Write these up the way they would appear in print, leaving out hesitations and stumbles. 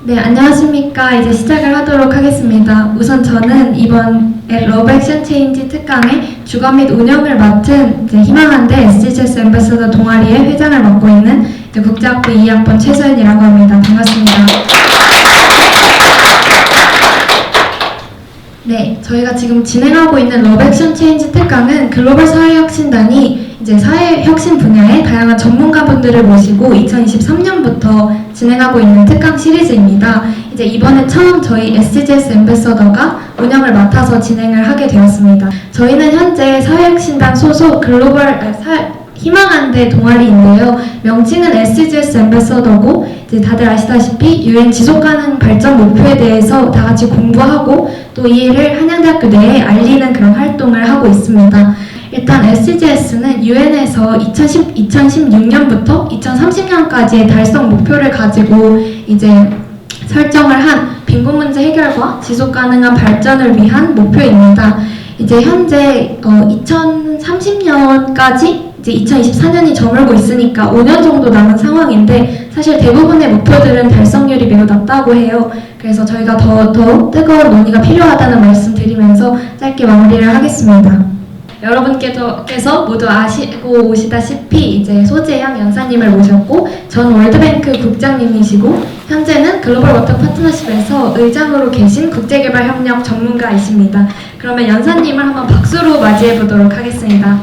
네, 안녕하십니까. 이제 시작을 하도록 하겠습니다. 우선 저는 이번 글로벌 액션 체인지 특강의 주관 및 운영을 맡은 이제 희망한대 SDGs 엠베서더 동아리의 회장을 맡고 있는 이제 국제학부 2학번 최서연이라고 합니다. 반갑습니다. 네, 저희가 지금 진행하고 있는 러브 액션 체인지 특강은 글로벌 사회혁신단이 이제 사회혁신 분야의 다양한 전문가분들을 모시고 2023년부터 진행하고 있는 특강 시리즈입니다. 이제 이번에 처음 저희 SDGs 엠베서더가 운영을 맡아서 진행을 하게 되었습니다. 저희는 현재 사회혁신단 소속 희망한대 동아리인데요. 명칭은 SDGs 엠베서더고 이제 다들 아시다시피 UN 지속가능 발전 목표에 대해서 다 같이 공부하고 또 이를 한양대학교 내에 알리는 그런 활동을 하고 있습니다. 일단 SDGs는 UN에서 2016년부터 2030년까지의 달성 목표를 가지고 이제 설정을 한 빈곤 문제 해결과 지속 가능한 발전을 위한 목표입니다. 이제 현재 2030년까지 이제 2024년이 저물고 있으니까 5년 정도 남은 상황인데 사실 대부분의 목표들은 달성률이 매우 낮다고 해요. 그래서 저희가 더 뜨거운 논의가 필요하다는 말씀 드리면서 짧게 마무리를 하겠습니다. 여러분께서 모두 아시고 오시다시피 이제 소재향 연사님을 모셨고 전 월드뱅크 국장님이시고 현재는 글로벌 워터 파트너십에서 의장으로 계신 국제개발협력 전문가이십니다. 그러면 연사님을 한번 박수로 맞이해 보도록 하겠습니다.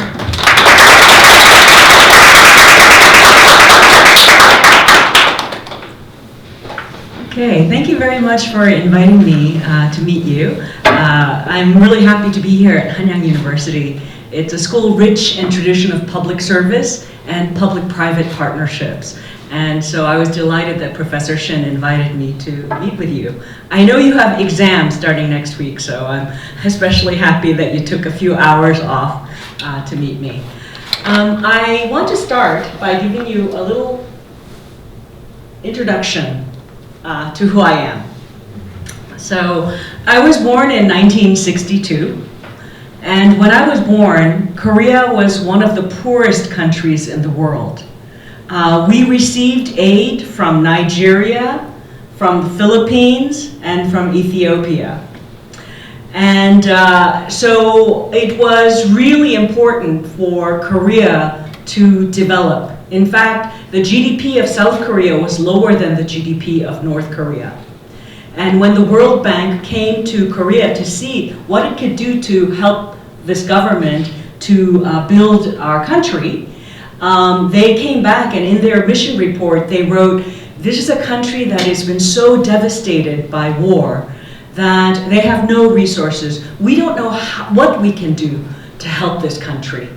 Okay, thank you very much for inviting me to meet you. I'm really happy to be here at Hanyang University. It's a school rich in tradition of public service and public-private partnerships. And so I was delighted that Professor Shin invited me to meet with you. I know you have exams starting next week, so I'm especially happy that you took a few hours off to meet me. I want to start by giving you a little introduction to who I am. So I was born in 1962, and when I was born, Korea was one of the poorest countries in the world. We received aid from Nigeria, from the Philippines, and from Ethiopia. And so it was really important for Korea to develop. In fact, the GDP of South Korea was lower than the GDP of North Korea. And when the World Bank came to Korea to see what it could do to help this government to build our country, they came back and in their mission report they wrote, this is a country that has been so devastated by war that they have no resources. We don't know what we can do to help this country.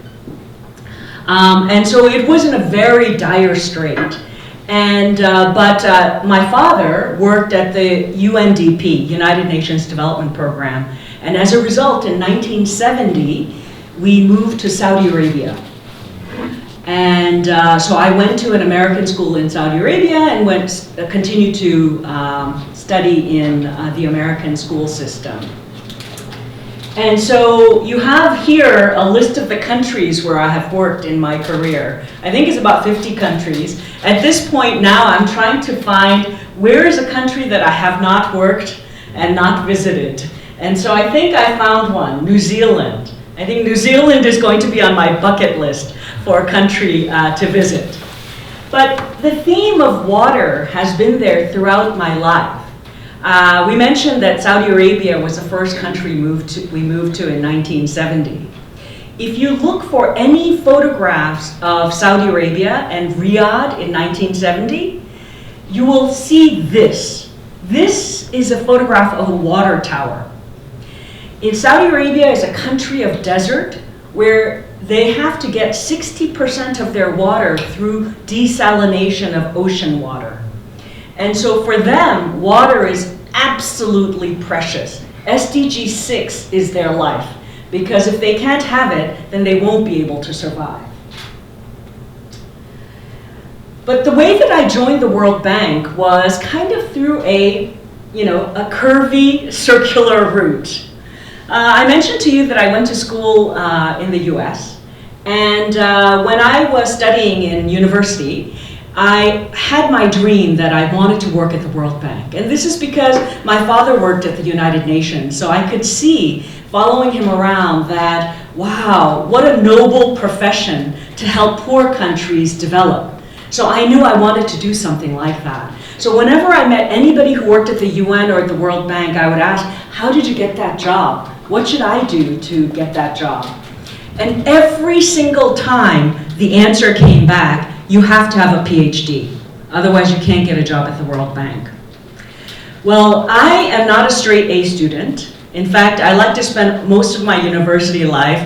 And so it was in a very dire strait. And, but my father worked at the UNDP, United Nations Development Program. And as a result, in 1970, we moved to Saudi Arabia. And so I went to an American school in Saudi Arabia and continued to study in the American school system. And so you have here a list of the countries where I have worked in my career. I think it's about 50 countries. At this point now, I'm trying to find where is a country that I have not worked and not visited. And so I think I found one, New Zealand. I think New Zealand is going to be on my bucket list for a country to visit. But the theme of water has been there throughout my life. We mentioned that Saudi Arabia was the first country we moved to in 1970. If you look for any photographs of Saudi Arabia and Riyadh in 1970, you will see this. This is a photograph of a water tower. In Saudi Arabia is a country of desert where they have to get 60% of their water through desalination of ocean water. And so for them, water is absolutely precious. SDG 6 is their life, because if they can't have it, then they won't be able to survive. But the way that I joined the World Bank was kind of through a curvy, circular route. I mentioned to you that I went to school in the US, and when I was studying in university, I had my dream that I wanted to work at the World Bank. And this is because my father worked at the United Nations, so I could see, following him around, that, wow, what a noble profession to help poor countries develop. So I knew I wanted to do something like that. So whenever I met anybody who worked at the UN or at the World Bank, I would ask, how did you get that job? What should I do to get that job? And every single time the answer came back, you have to have a PhD. Otherwise you can't get a job at the World Bank. Well, I am not a straight A student. In fact, I like to spend most of my university life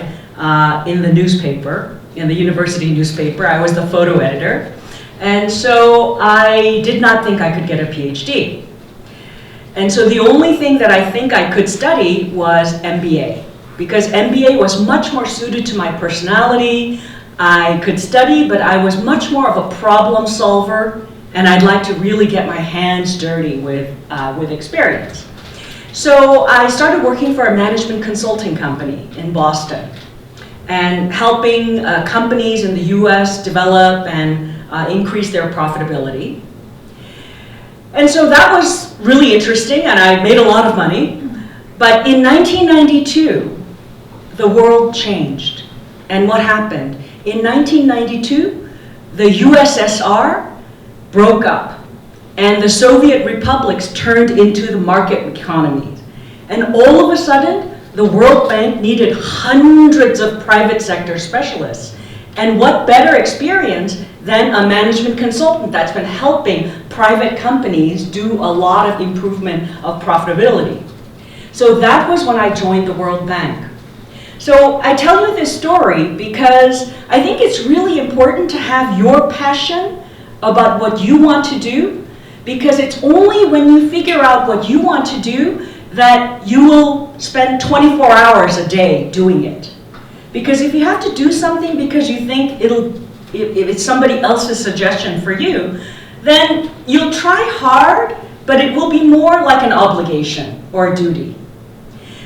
in the newspaper, in the university newspaper. I was the photo editor. And so I did not think I could get a PhD. And so the only thing that I think I could study was MBA, because MBA was much more suited to my personality. I could study, but I was much more of a problem solver, and I'd like to really get my hands dirty with experience. So I started working for a management consulting company in Boston, and helping companies in the US develop and increase their profitability. And so that was really interesting, and I made a lot of money. But in 1992, the world changed. And what happened? In 1992, the USSR broke up, and the Soviet republics turned into the market economies. And all of a sudden, the World Bank needed hundreds of private sector specialists. And what better experience than a management consultant that's been helping private companies do a lot of improvement of profitability. So that was when I joined the World Bank. So I tell you this story because I think it's really important to have your passion about what you want to do, because it's only when you figure out what you want to do that you will spend 24 hours a day doing it. Because if you have to do something because you think if it's somebody else's suggestion for you, then you'll try hard, but it will be more like an obligation or a duty.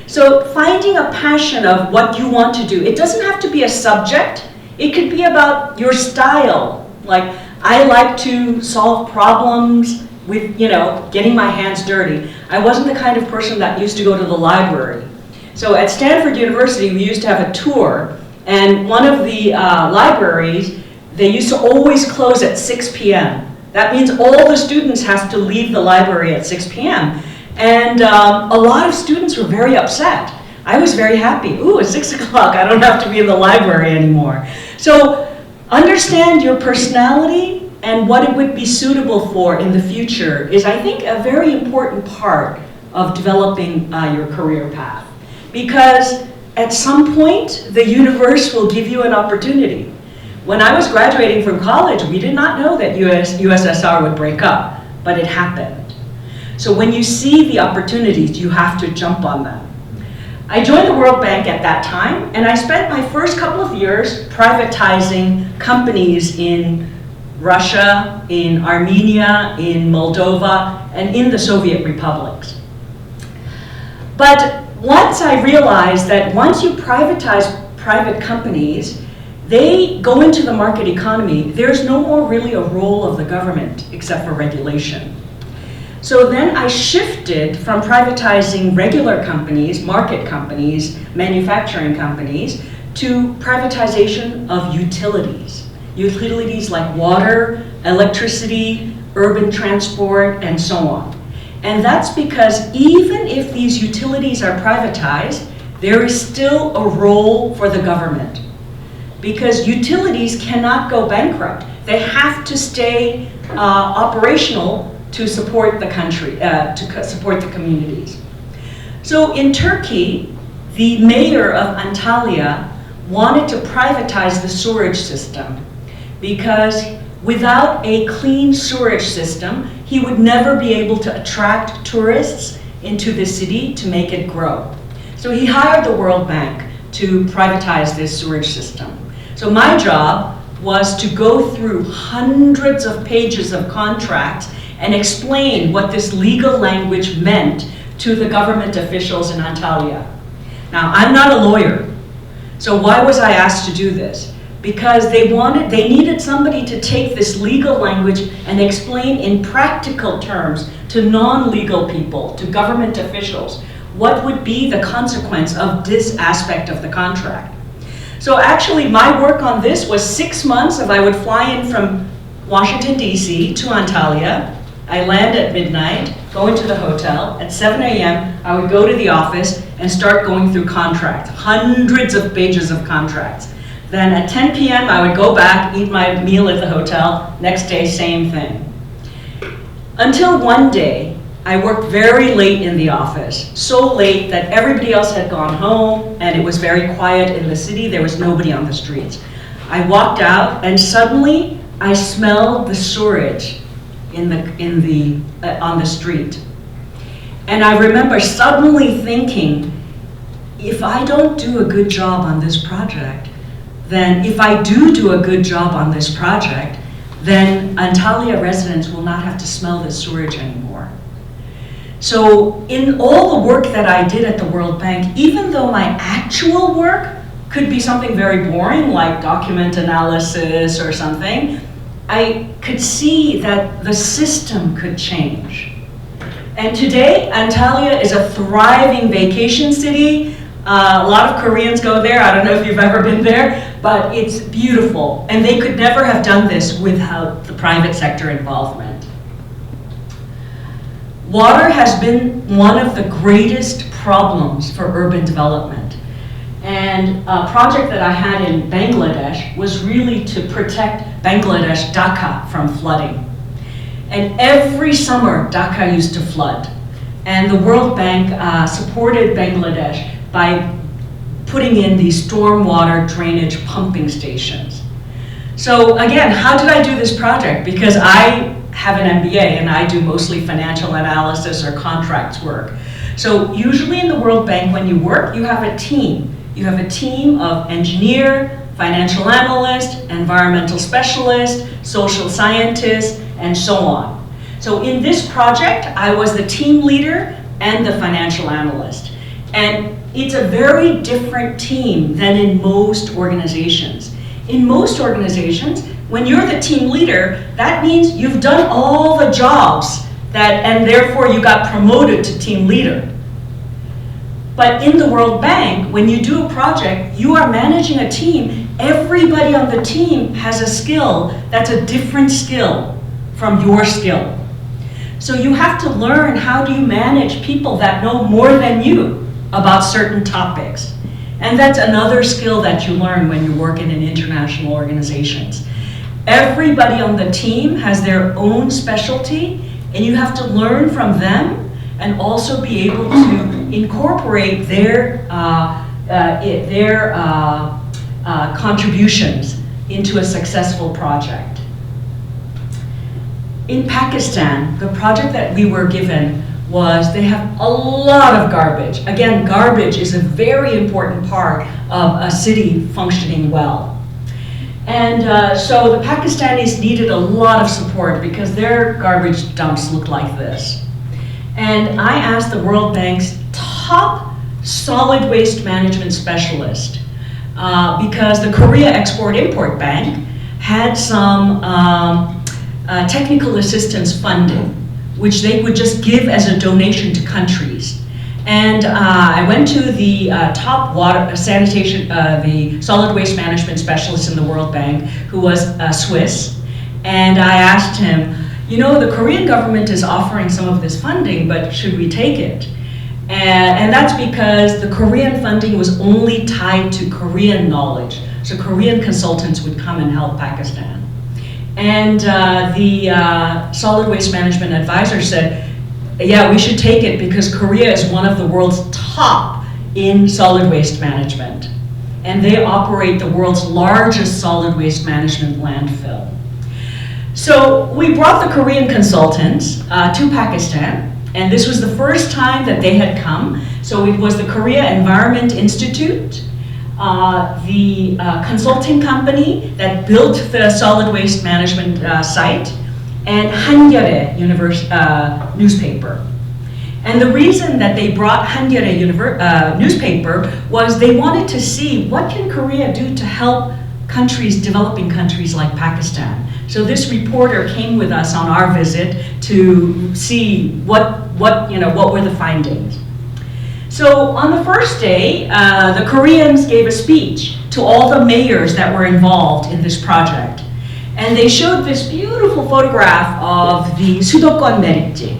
So finding a passion of what you want to do, it doesn't have to be a subject. It could be about your style. Like, I like to solve problems with, getting my hands dirty. I wasn't the kind of person that used to go to the library. So at Stanford University, we used to have a tour, and one of the libraries, they used to always close at 6 p.m. That means all the students have to leave the library at 6 p.m. And a lot of students were very upset. I was very happy. Ooh, it's 6 o'clock, I don't have to be in the library anymore. So understand your personality and what it would be suitable for in the future is, I think, a very important part of developing your career path. Because at some point, the universe will give you an opportunity. When I was graduating from college, we did not know that USSR would break up, but it happened. So when you see the opportunities, you have to jump on them. I joined the World Bank at that time, and I spent my first couple of years privatizing companies in Russia, in Armenia, in Moldova, and in the Soviet republics. But once I realized that once you privatize private companies, they go into the market economy, there's no more really a role of the government except for regulation. So then I shifted from privatizing regular companies, market companies, manufacturing companies, to privatization of utilities. Utilities like water, electricity, urban transport, and so on. And that's because even if these utilities are privatized, there is still a role for the government. Because utilities cannot go bankrupt. They have to stay operational to support the country, to support the communities. So in Turkey, the mayor of Antalya wanted to privatize the sewerage system because without a clean sewerage system, he would never be able to attract tourists into the city to make it grow. So he hired the World Bank to privatize this sewerage system. So my job was to go through hundreds of pages of contracts and explain what this legal language meant to the government officials in Antalya. Now, I'm not a lawyer, so why was I asked to do this? Because they needed somebody to take this legal language and explain in practical terms to non-legal people, to government officials, what would be the consequence of this aspect of the contract. So actually, my work on this was 6 months I would fly in from Washington, D.C. to Antalya. I land at midnight, go into the hotel. At 7 a.m., I would go to the office and start going through contracts, hundreds of pages of contracts. Then at 10 p.m., I would go back, eat my meal at the hotel. Next day, same thing. Until one day, I worked very late in the office, so late that everybody else had gone home and it was very quiet in the city. There was nobody on the streets. I walked out and suddenly I smelled the sewage on the street. And I remember suddenly thinking, if I don't do a good job on this project, then if I do a good job on this project, then Antalya residents will not have to smell this sewage anymore. So in all the work that I did at the World Bank, even though my actual work could be something very boring like document analysis or something, I could see that the system could change. And today, Antalya is a thriving vacation city. A lot of Koreans go there. I don't know if you've ever been there, but it's beautiful. And they could never have done this without the private sector involvement. Water has been one of the greatest problems for urban development. And a project that I had in Bangladesh was really to protect Bangladesh, Dhaka, from flooding. And every summer, Dhaka used to flood. And the World Bank supported Bangladesh by putting in these stormwater drainage pumping stations. So again, how did I do this project? Because I have an MBA and I do mostly financial analysis or contracts work. So usually in the World Bank, when you work, you have a team. You have a team of engineer, financial analyst, environmental specialist, social scientist, and so on. So in this project, I was the team leader and the financial analyst. And it's a very different team than in most organizations. In most organizations, when you're the team leader, that means you've done all the jobs and therefore you got promoted to team leader. But in the World Bank, when you do a project, you are managing a team. Everybody on the team has a skill that's a different skill from your skill. So you have to learn how do you manage people that know more than you about certain topics. And that's another skill that you learn when you work in international organizations. Everybody on the team has their own specialty, and you have to learn from them and also be able to incorporate their contributions into a successful project. In Pakistan, the project that we were given was they have a lot of garbage. Again, garbage is a very important part of a city functioning well. And so the Pakistanis needed a lot of support because their garbage dumps look like this. And I asked the World Bank's top solid waste management specialist because the Korea Export-Import Bank had some technical assistance funding, which they would just give as a donation to countries. And I went to the top water sanitation, the solid waste management specialist in the World Bank, who was Swiss, and I asked him, you know, the Korean government is offering some of this funding, but should we take it? And that's because the Korean funding was only tied to Korean knowledge. So Korean consultants would come and help Pakistan. And the solid waste management advisor said, yeah, we should take it because Korea is one of the world's top in solid waste management. And they operate the world's largest solid waste management landfill. So we brought the Korean consultants to Pakistan, and this was the first time that they had come. So it was the Korea Environment Institute, the consulting company that built the solid waste management site, and Hanyang newspaper. And the reason that they brought Hanyang newspaper was they wanted to see what can Korea do to help countries, developing countries like Pakistan. So this reporter came with us on our visit to see what were the findings. So on the first day, the Koreans gave a speech to all the mayors that were involved in this project. And they showed this beautiful photograph of the 수도권 매립지.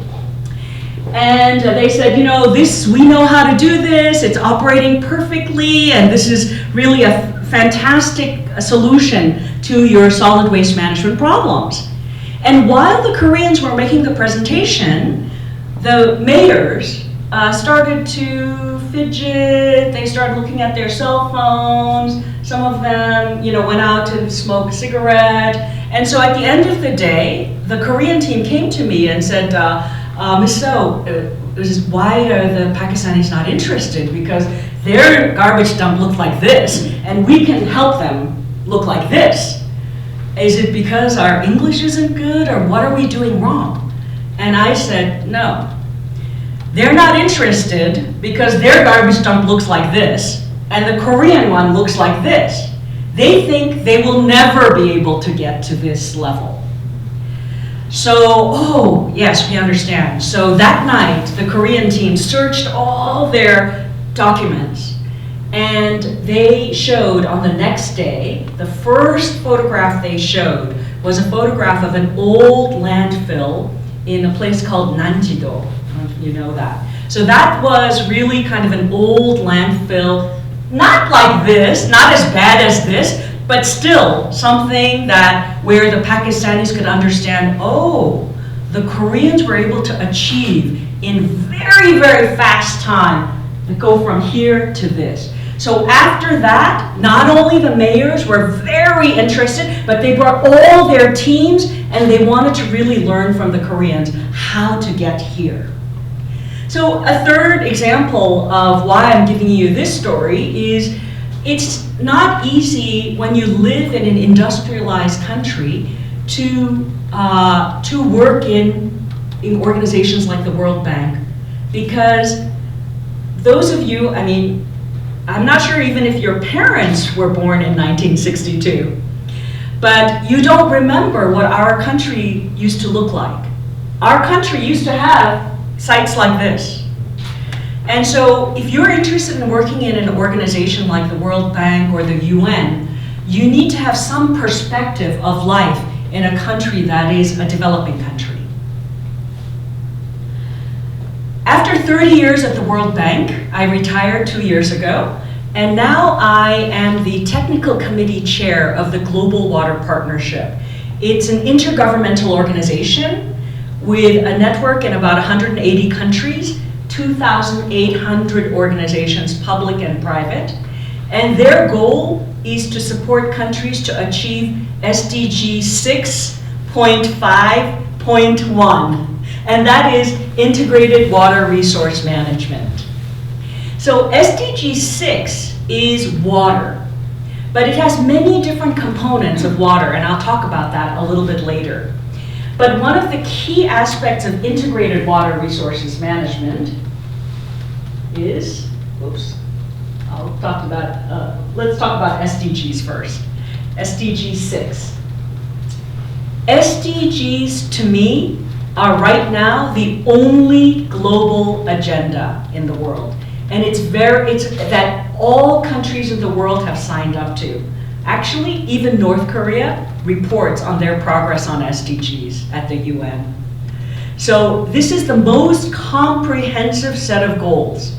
And they said, you know, we know how to do this, it's operating perfectly, and this is really a fantastic solution to your solid waste management problems. And while the Koreans were making the presentation, the mayors started to fidget, they started looking at their cell phones, some of them, went out to smoke a cigarette. And so at the end of the day, the Korean team came to me and said, Ms. So, why are the Pakistanis not interested? Because their garbage dump looked like this, and we can help them look like this. Is it because our English isn't good, or what are we doing wrong? And I said, no. They're not interested because their garbage dump looks like this, and the Korean one looks like this. They think they will never be able to get to this level. So, oh, yes, we understand. So that night, the Korean team searched all their documents, and they showed on the next day, the first photograph they showed was a photograph of an old landfill in a place called Nanjido. I don't know if you know that. So that was really kind of an old landfill, not like this, not as bad as this, but still something that where the Pakistanis could understand, oh, the Koreans were able to achieve in very, very fast time to go from here to this. So after that, not only the mayors were very interested, but they brought all their teams and they wanted to really learn from the Koreans how to get here. So a third example of why I'm giving you this story is it's not easy when you live in an industrialized country to work in organizations like the World Bank, because those of you, I mean, I'm not sure even if your parents were born in 1962, but you don't remember what our country used to look like. Our country used to have sites like this. And so if you're interested in working in an organization like the World Bank or the UN, you need to have some perspective of life in a country that is a developing country. After 30 years at the World Bank, I retired 2 years ago, and now I am the technical committee chair of the Global Water Partnership. It's an intergovernmental organization with a network in about 180 countries, 2,800 organizations, public and private, and their goal is to support countries to achieve SDGs 6.5.1, and that is integrated water resource management. So SDG 6 is water, but it has many different components of water, and I'll talk about that a little bit later. But one of the key aspects of integrated water resources management is, let's talk about SDGs first. SDG 6. SDGs to me are right now the only global agenda in the world. And it's that all countries of the world have signed up to. Actually, even North Korea reports on their progress on SDGs at the UN. So this is the most comprehensive set of goals.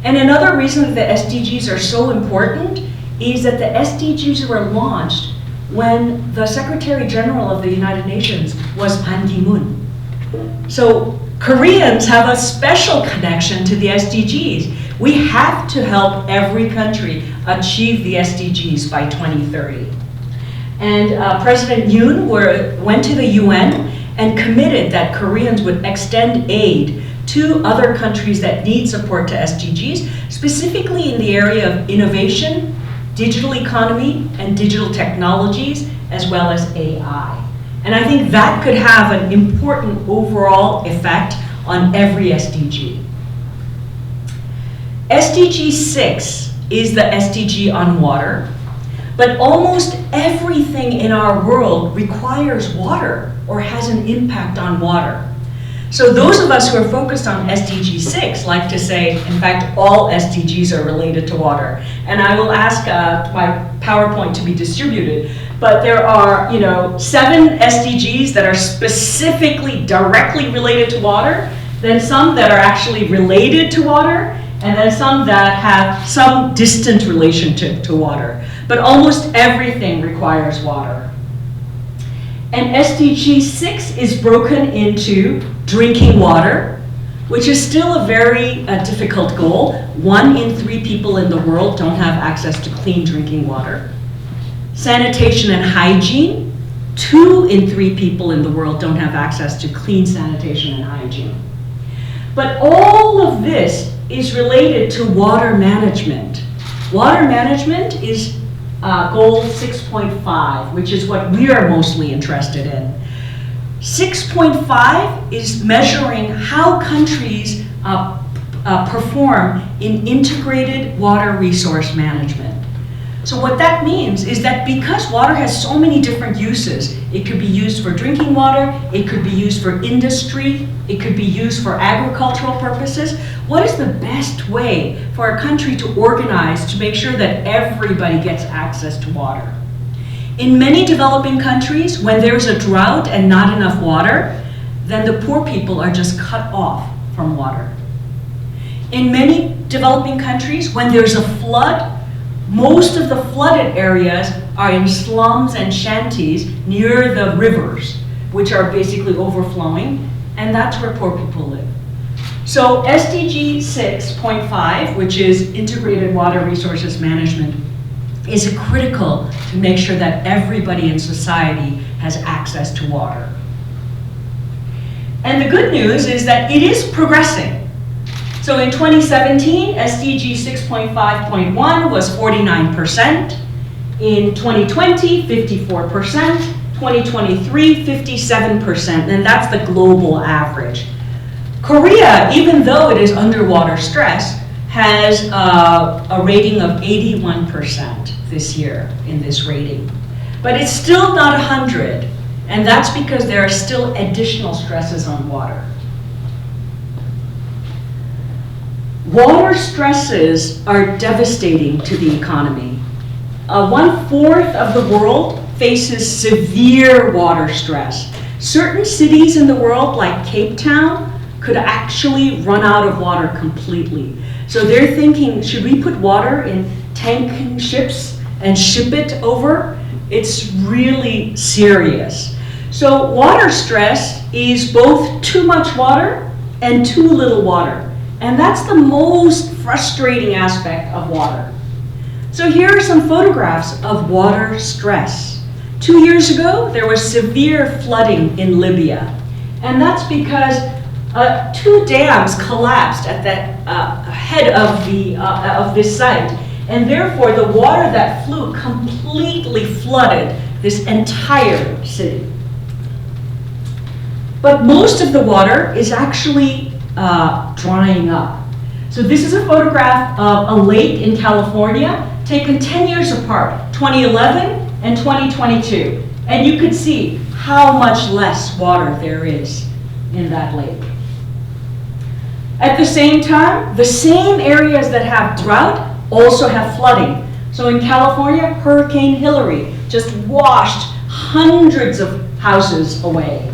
And another reason that the SDGs are so important is that the SDGs were launched when the Secretary General of the United Nations was Ban Ki-moon. So Koreans have a special connection to the SDGs. We have to help every country achieve the SDGs by 2030. And President Yoon went to the UN and committed that Koreans would extend aid to other countries that need support to SDGs, specifically in the area of innovation, digital economy, and digital technologies, as well as AI. And I think that could have an important overall effect on every SDG. SDG 6 is the SDG on water, but almost everything in our world requires water or has an impact on water. So those of us who are focused on SDG 6 like to say, in fact, all SDGs are related to water. And I will ask my PowerPoint to be distributed, but there are 7 SDGs that are specifically directly related to water, then some that are actually related to water, and then some that have some distant relationship to water. But almost everything requires water. And SDG 6 is broken into drinking water, which is still a very difficult goal. 1 in 3 people in the world don't have access to clean drinking water. Sanitation and hygiene, 2 in 3 people in the world don't have access to clean sanitation and hygiene. But all of this is related to water management. Water management is goal 6.5, which is what we are mostly interested in. 6.5 is measuring how countries perform in integrated water resource management. So what that means is that because water has so many different uses, it could be used for drinking water, it could be used for industry, it could be used for agricultural purposes. What is the best way for a country to organize to make sure that everybody gets access to water? In many developing countries, when there's a drought and not enough water, then the poor people are just cut off from water. In many developing countries, when there's a flood, most of the flooded areas are in slums and shanties near the rivers, which are basically overflowing, and that's where poor people live. So SDG 6.5, which is Integrated Water Resources Management, is critical to make sure that everybody in society has access to water. And the good news is that it is progressing. So in 2017, SDG 6.5.1 was 49%. In 2020, 54%. 2023, 57%. And that's the global average. Korea, even though it is underwater stress, has a rating of 81% this year in this rating. But it's still not 100. And that's because there are still additional stresses on water. Water stresses are devastating to the economy. 1/4 of the world faces severe water stress. Certain cities in the world, like Cape Town, could actually run out of water completely. So they're thinking, should we put water in tanking ships and ship it over? It's really serious. So water stress is both too much water and too little water. And that's the most frustrating aspect of water. So here are some photographs of water stress. 2 years ago, there was severe flooding in Libya. And that's because 2 dams collapsed at the head of this site. And therefore, the water that flew completely flooded this entire city. But most of the water is actually drying up. So this is a photograph of a lake in California taken 10 years apart, 2011 and 2022. And you could see how much less water there is in that lake. At the same time, the same areas that have drought also have flooding. So in California, Hurricane Hillary just washed hundreds of houses away.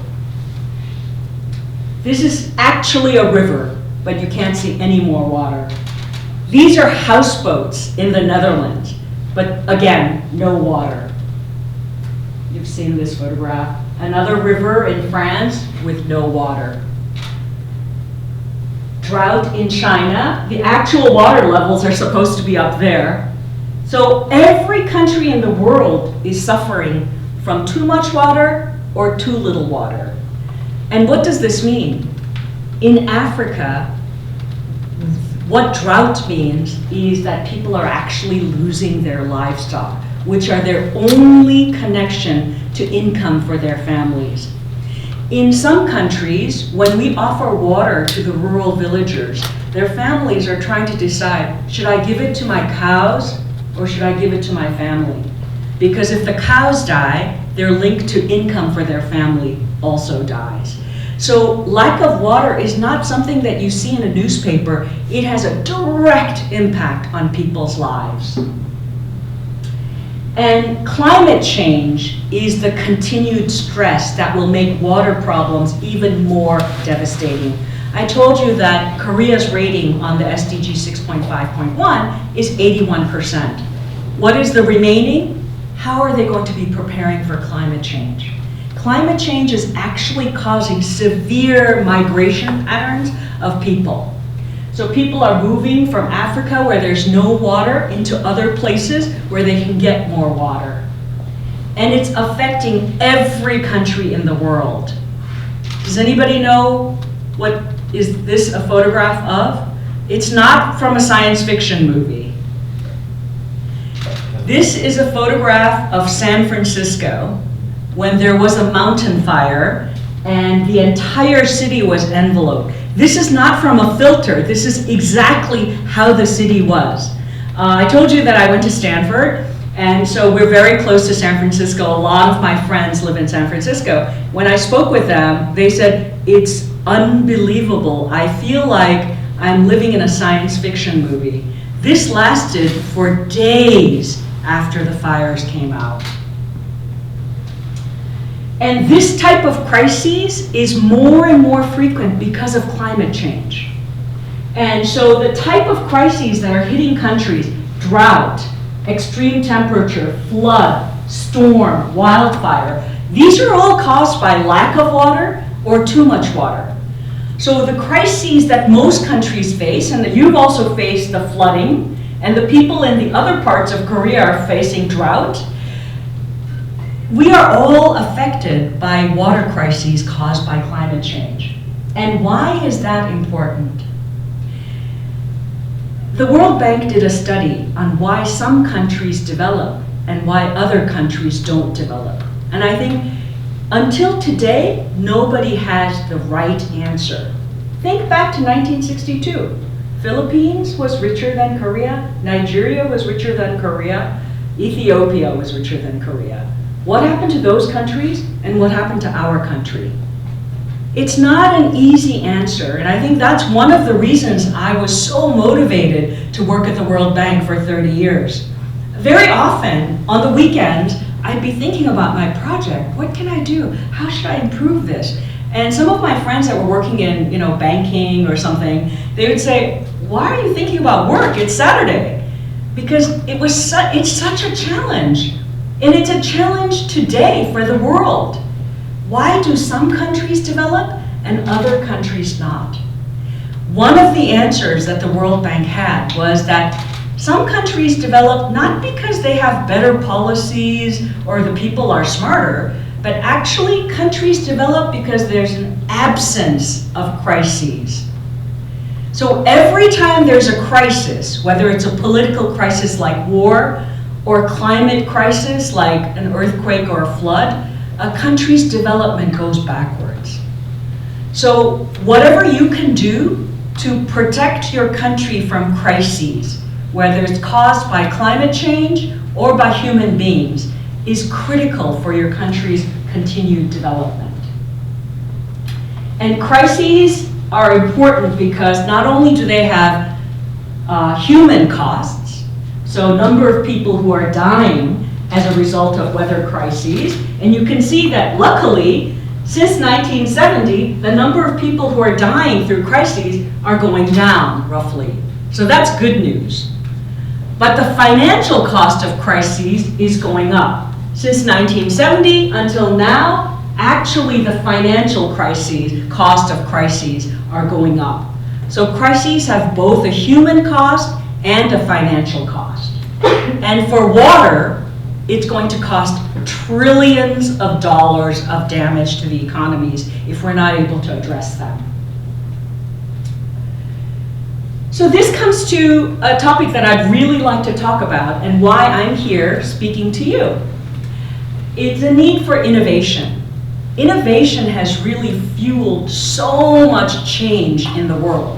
This is actually a river, but you can't see any more water. These are houseboats in the Netherlands, but again, no water. You've seen this photograph. Another river in France with no water. Drought in China. The actual water levels are supposed to be up there. So every country in the world is suffering from too much water or too little water. And what does this mean? In Africa, what drought means is that people are actually losing their livestock, which are their only connection to income for their families. In some countries, when we offer water to the rural villagers, their families are trying to decide, should I give it to my cows or should I give it to my family? Because if the cows die, their link to income for their family also dies. So lack of water is not something that you see in a newspaper. It has a direct impact on people's lives. And climate change is the continued stress that will make water problems even more devastating. I told you that Korea's rating on the SDG 6.5.1 is 81%. What is the remaining? How are they going to be preparing for climate change? Climate change is actually causing severe migration patterns of people. So people are moving from Africa where there's no water into other places where they can get more water. And it's affecting every country in the world. Does anybody know what is this a photograph of? It's not from a science fiction movie. This is a photograph of San Francisco when there was a mountain fire and the entire city was enveloped. This is not from a filter. This is exactly how the city was. I told you that I went to Stanford, and so we're very close to San Francisco. A lot of my friends live in San Francisco. When I spoke with them, they said, it's unbelievable. I feel like I'm living in a science fiction movie. This lasted for days after the fires came out. And this type of crises is more and more frequent because of climate change. And so the type of crises that are hitting countries, drought, extreme temperature, flood, storm, wildfire, these are all caused by lack of water or too much water. So the crises that most countries face, and that you've also faced the flooding, and the people in the other parts of Korea are facing drought, we are all affected by water crises caused by climate change. And why is that important? The World Bank did a study on why some countries develop and why other countries don't develop. And I think until today, nobody has the right answer. Think back to 1962. Philippines was richer than Korea, Nigeria was richer than Korea, Ethiopia was richer than Korea. What happened to those countries and what happened to our country? It's not an easy answer, and I think that's one of the reasons I was so motivated to work at the World Bank for 30 years. Very often, on the weekends, I'd be thinking about my project. What can I do? How should I improve this? And some of my friends that were working in, banking or something, they would say, why are you thinking about work? It's Saturday. Because it's such a challenge. And it's a challenge today for the world. Why do some countries develop and other countries not? One of the answers that the World Bank had was that some countries develop not because they have better policies or the people are smarter, but actually countries develop because there's an absence of crises. So every time there's a crisis, whether it's a political crisis like war, or climate crisis like an earthquake or a flood, a country's development goes backwards. So whatever you can do to protect your country from crises, whether it's caused by climate change or by human beings, is critical for your country's continued development. And crises are important because not only do they have human costs, So number of people who are dying as a result of weather crises. And you can see that luckily, since 1970, the number of people who are dying through crises are going down, roughly. So that's good news. But the financial cost of crises is going up. Since 1970 until now, actually the financial cost of crises are going up. So crises have both a human cost and a financial cost. And for water, it's going to cost trillions of dollars of damage to the economies if we're not able to address them. So this comes to a topic that I'd really like to talk about and why I'm here speaking to you. It's a need for innovation. Innovation has really fueled so much change in the world.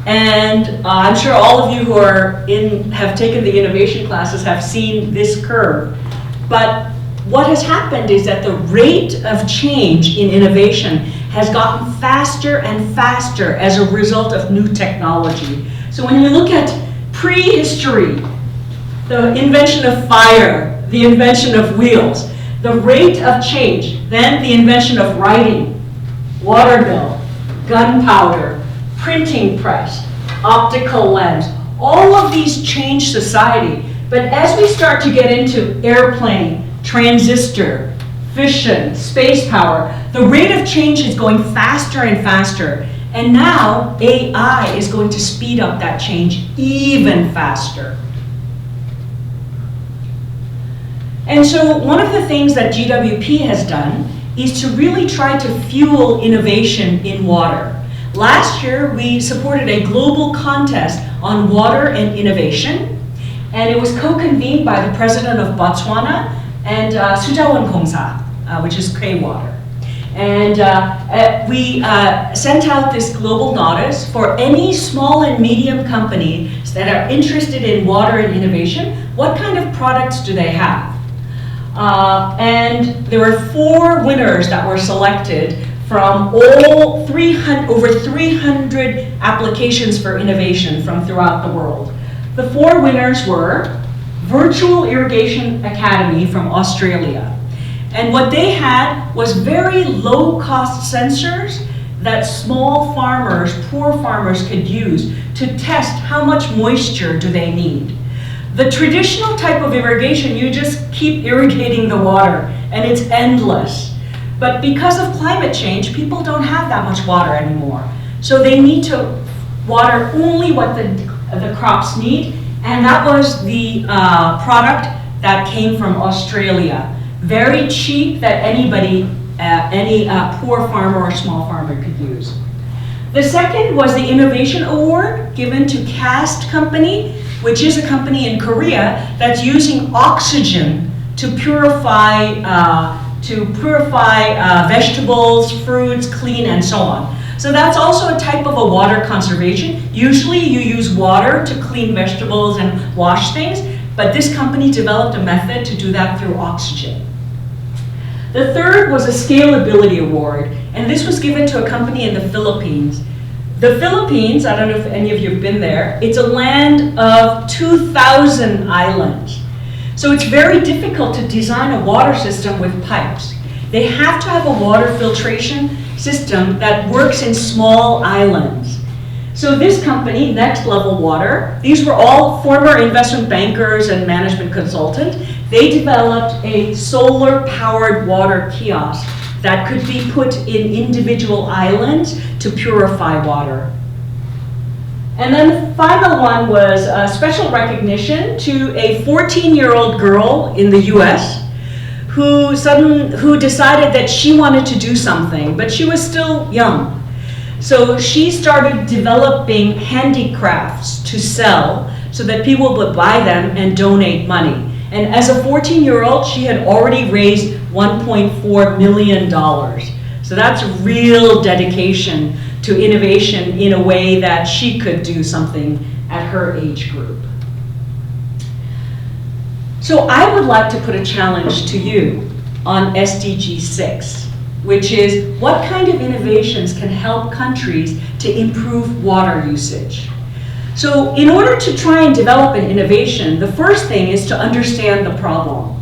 And I'm sure all of you who are have taken the innovation classes have seen this curve. But what has happened is that the rate of change in innovation has gotten faster and faster as a result of new technology. So when you look at prehistory, the invention of fire, the invention of wheels, the rate of change, then the invention of writing, water mill, gunpowder, printing press, optical lens, all of these change society. But as we start to get into airplane, transistor, fission, space power, the rate of change is going faster and faster. And now AI is going to speed up that change even faster. And so one of the things that GWP has done is to really try to fuel innovation in water. Last year, we supported a global contest on water and innovation, and it was co-convened by the president of Botswana and Sujawan Kongsa, which is K-Water. And we sent out this global notice for any small and medium companies that are interested in water and innovation. What kind of products do they have? And there were 4 winners that were selected from all over 300 applications for innovation from throughout the world. The 4 winners were Virtual Irrigation Academy from Australia. And what they had was very low-cost sensors that small farmers, poor farmers could use to test how much moisture do they need. The traditional type of irrigation, you just keep irrigating the water and it's endless. But because of climate change, people don't have that much water anymore. So they need to water only what the crops need. And that was the product that came from Australia. Very cheap that anybody, any poor farmer or small farmer could use. The second was the Innovation Award given to Cast Company, which is a company in Korea that's using oxygen to purify vegetables, fruits, clean, and so on. So that's also a type of a water conservation. Usually you use water to clean vegetables and wash things, but this company developed a method to do that through oxygen. The third was a Scalability Award, and this was given to a company in the Philippines. The Philippines, I don't know if any of you have been there, it's a land of 2,000 islands. So it's very difficult to design a water system with pipes. They have to have a water filtration system that works in small islands. So this company, Next Level Water, these were all former investment bankers and management consultants. They developed a solar-powered water kiosk that could be put in individual islands to purify water. And then the final one was a special recognition to a 14-year-old girl in the US who decided that she wanted to do something, but she was still young. So she started developing handicrafts to sell so that people would buy them and donate money. And as a 14-year-old, she had already raised $1.4 million. So that's real dedication to innovation in a way that she could do something at her age group. So I would like to put a challenge to you on SDG 6, which is what kind of innovations can help countries to improve water usage. So in order to try and develop an innovation, the first thing is to understand the problem.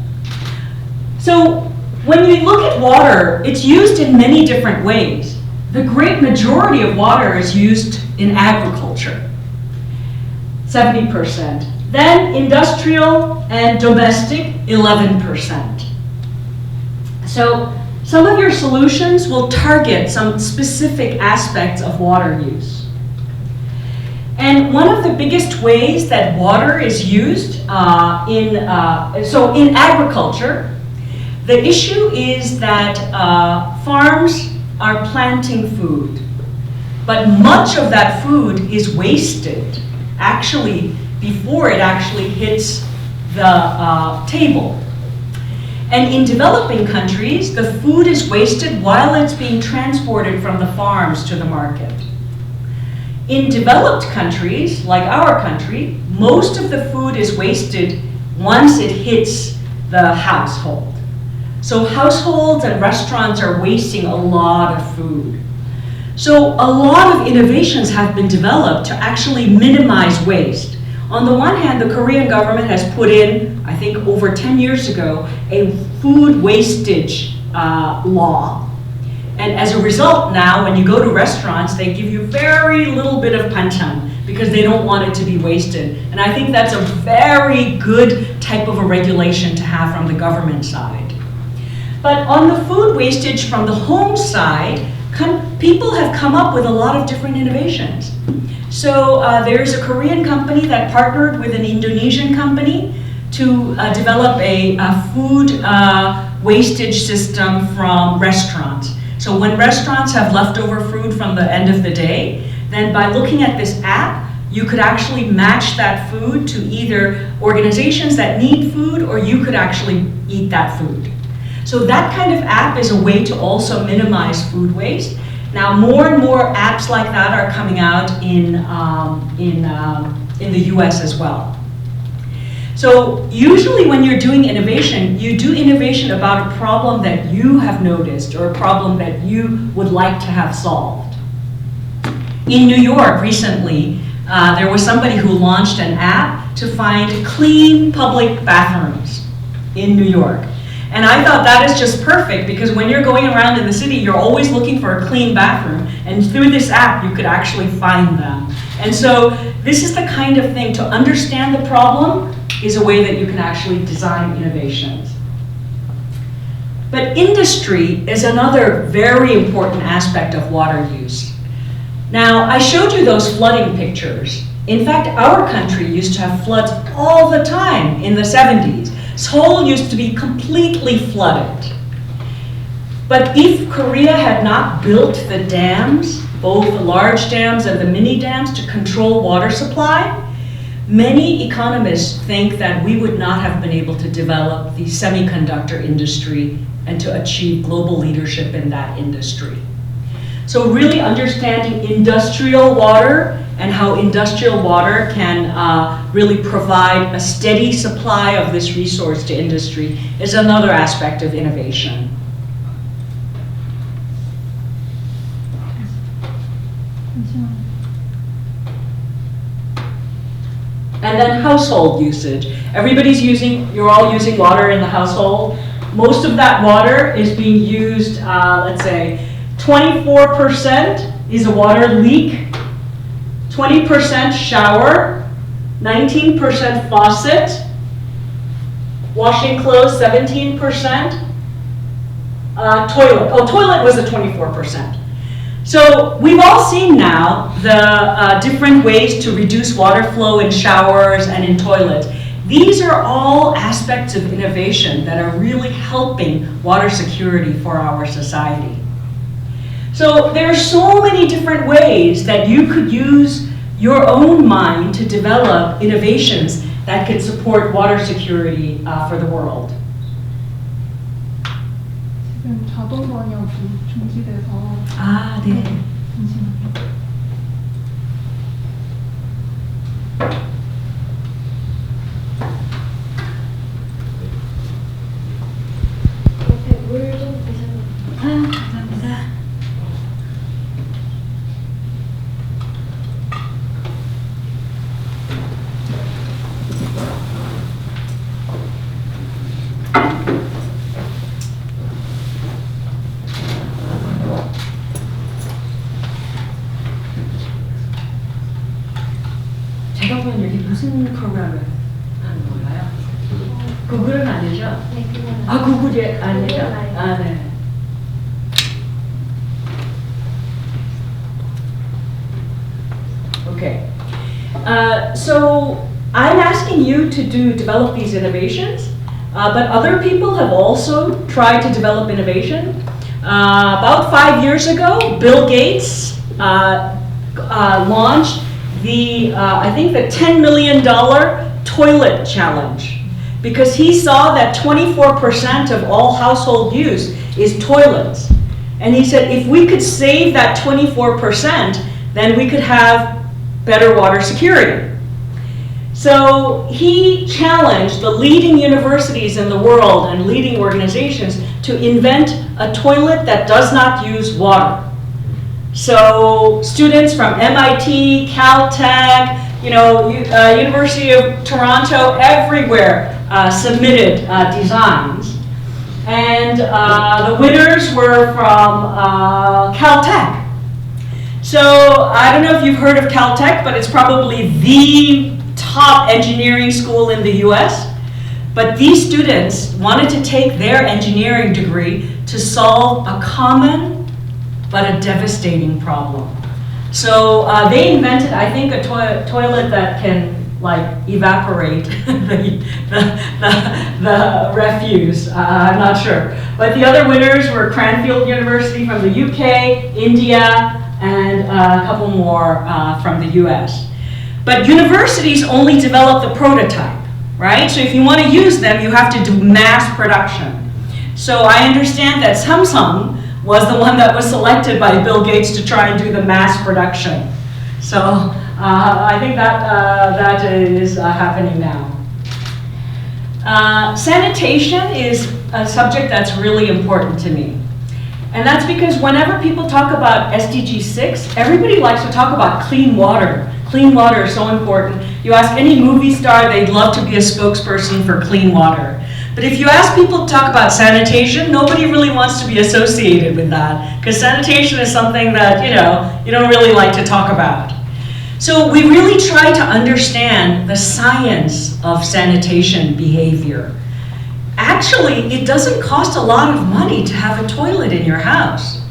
So when you look at water, it's used in many different ways. The great majority of water is used in agriculture, 70%. Then industrial and domestic, 11%. So some of your solutions will target some specific aspects of water use. And one of the biggest ways that water is used in agriculture, the issue is that farms are planting food, but much of that food is wasted actually before it actually hits the table. And in developing countries, the food is wasted while it's being transported from the farms to the market. In developed countries, like our country, most of the food is wasted once it hits the household. So households and restaurants are wasting a lot of food. So a lot of innovations have been developed to actually minimize waste. On the one hand, the Korean government has put in, I think over 10 years ago, a food wastage law. And as a result now, when you go to restaurants, they give you very little bit of panchan because they don't want it to be wasted. And I think that's a very good type of a regulation to have from the government side. But on the food wastage from the home side, people have come up with a lot of different innovations. So there's a Korean company that partnered with an Indonesian company to develop a food wastage system from restaurants. So when restaurants have leftover food from the end of the day, then by looking at this app, you could actually match that food to either organizations that need food, or you could actually eat that food. So that kind of app is a way to also minimize food waste. Now more and more apps like that are coming out in the US as well. So usually when you're doing innovation, you do innovation about a problem that you have noticed or a problem that you would like to have solved. In New York recently, there was somebody who launched an app to find clean public bathrooms in New York. And I thought that is just perfect because when you're going around in the city, you're always looking for a clean bathroom. And through this app, you could actually find them. And so this is the kind of thing, to understand the problem is a way that you can actually design innovations. But industry is another very important aspect of water use. Now, I showed you those flooding pictures. In fact, our country used to have floods all the time in the 70s. Seoul used to be completely flooded. But if Korea had not built the dams, both the large dams and the mini dams, to control water supply, many economists think that we would not have been able to develop the semiconductor industry and to achieve global leadership in that industry. So really understanding industrial water and how industrial water can really provide a steady supply of this resource to industry is another aspect of innovation. And then household usage. You're all using water in the household. Most of that water is being used, let's say, 24% is a water leak, 20% shower, 19% faucet, washing clothes 17%, toilet. Oh, toilet was a 24%. So we've all seen now the different ways to reduce water flow in showers and in toilets. These are all aspects of innovation that are really helping water security for our society. So there are so many different ways that you could use your own mind to develop innovations that could support water security for the world. 지금 자동 번역이 중지돼서 아, 네. 잠시만요. 옆에 물 좀 드셔도 돼요. 감사합니다. 구글은 아니죠? 네, 그건 아, 구글이 아니죠? 구글은 아니에요. 아, 네. Okay. So I'm asking you to develop these innovations, but other people have also tried to develop innovation. About 5 years ago, Bill Gates launched the, I think the $10 million toilet challenge, because he saw that 24% of all household use is toilets. And he said, if we could save that 24%, then we could have better water security. So he challenged the leading universities in the world and leading organizations to invent a toilet that does not use water. So students from MIT, Caltech, University of Toronto, everywhere submitted designs. And the winners were from Caltech. So I don't know if you've heard of Caltech, but it's probably the top engineering school in the US. But these students wanted to take their engineering degree to solve a common but a devastating problem. So they invented, I think, a toilet that can evaporate the refuse. I'm not sure. But the other winners were Cranfield University from the UK, India, and a couple more from the US. But universities only develop the prototype, right? So if you want to use them, you have to do mass production. So I understand that Samsung was the one that was selected by Bill Gates to try and do the mass production. So I think that is happening now. Sanitation is a subject that's really important to me. And that's because whenever people talk about SDG 6, everybody likes to talk about clean water. Clean water is so important. You ask any movie star, they'd love to be a spokesperson for clean water. But if you ask people to talk about sanitation, nobody really wants to be associated with that, because sanitation is something that, you don't really like to talk about. So we really try to understand the science of sanitation behavior. Actually, it doesn't cost a lot of money to have a toilet in your house.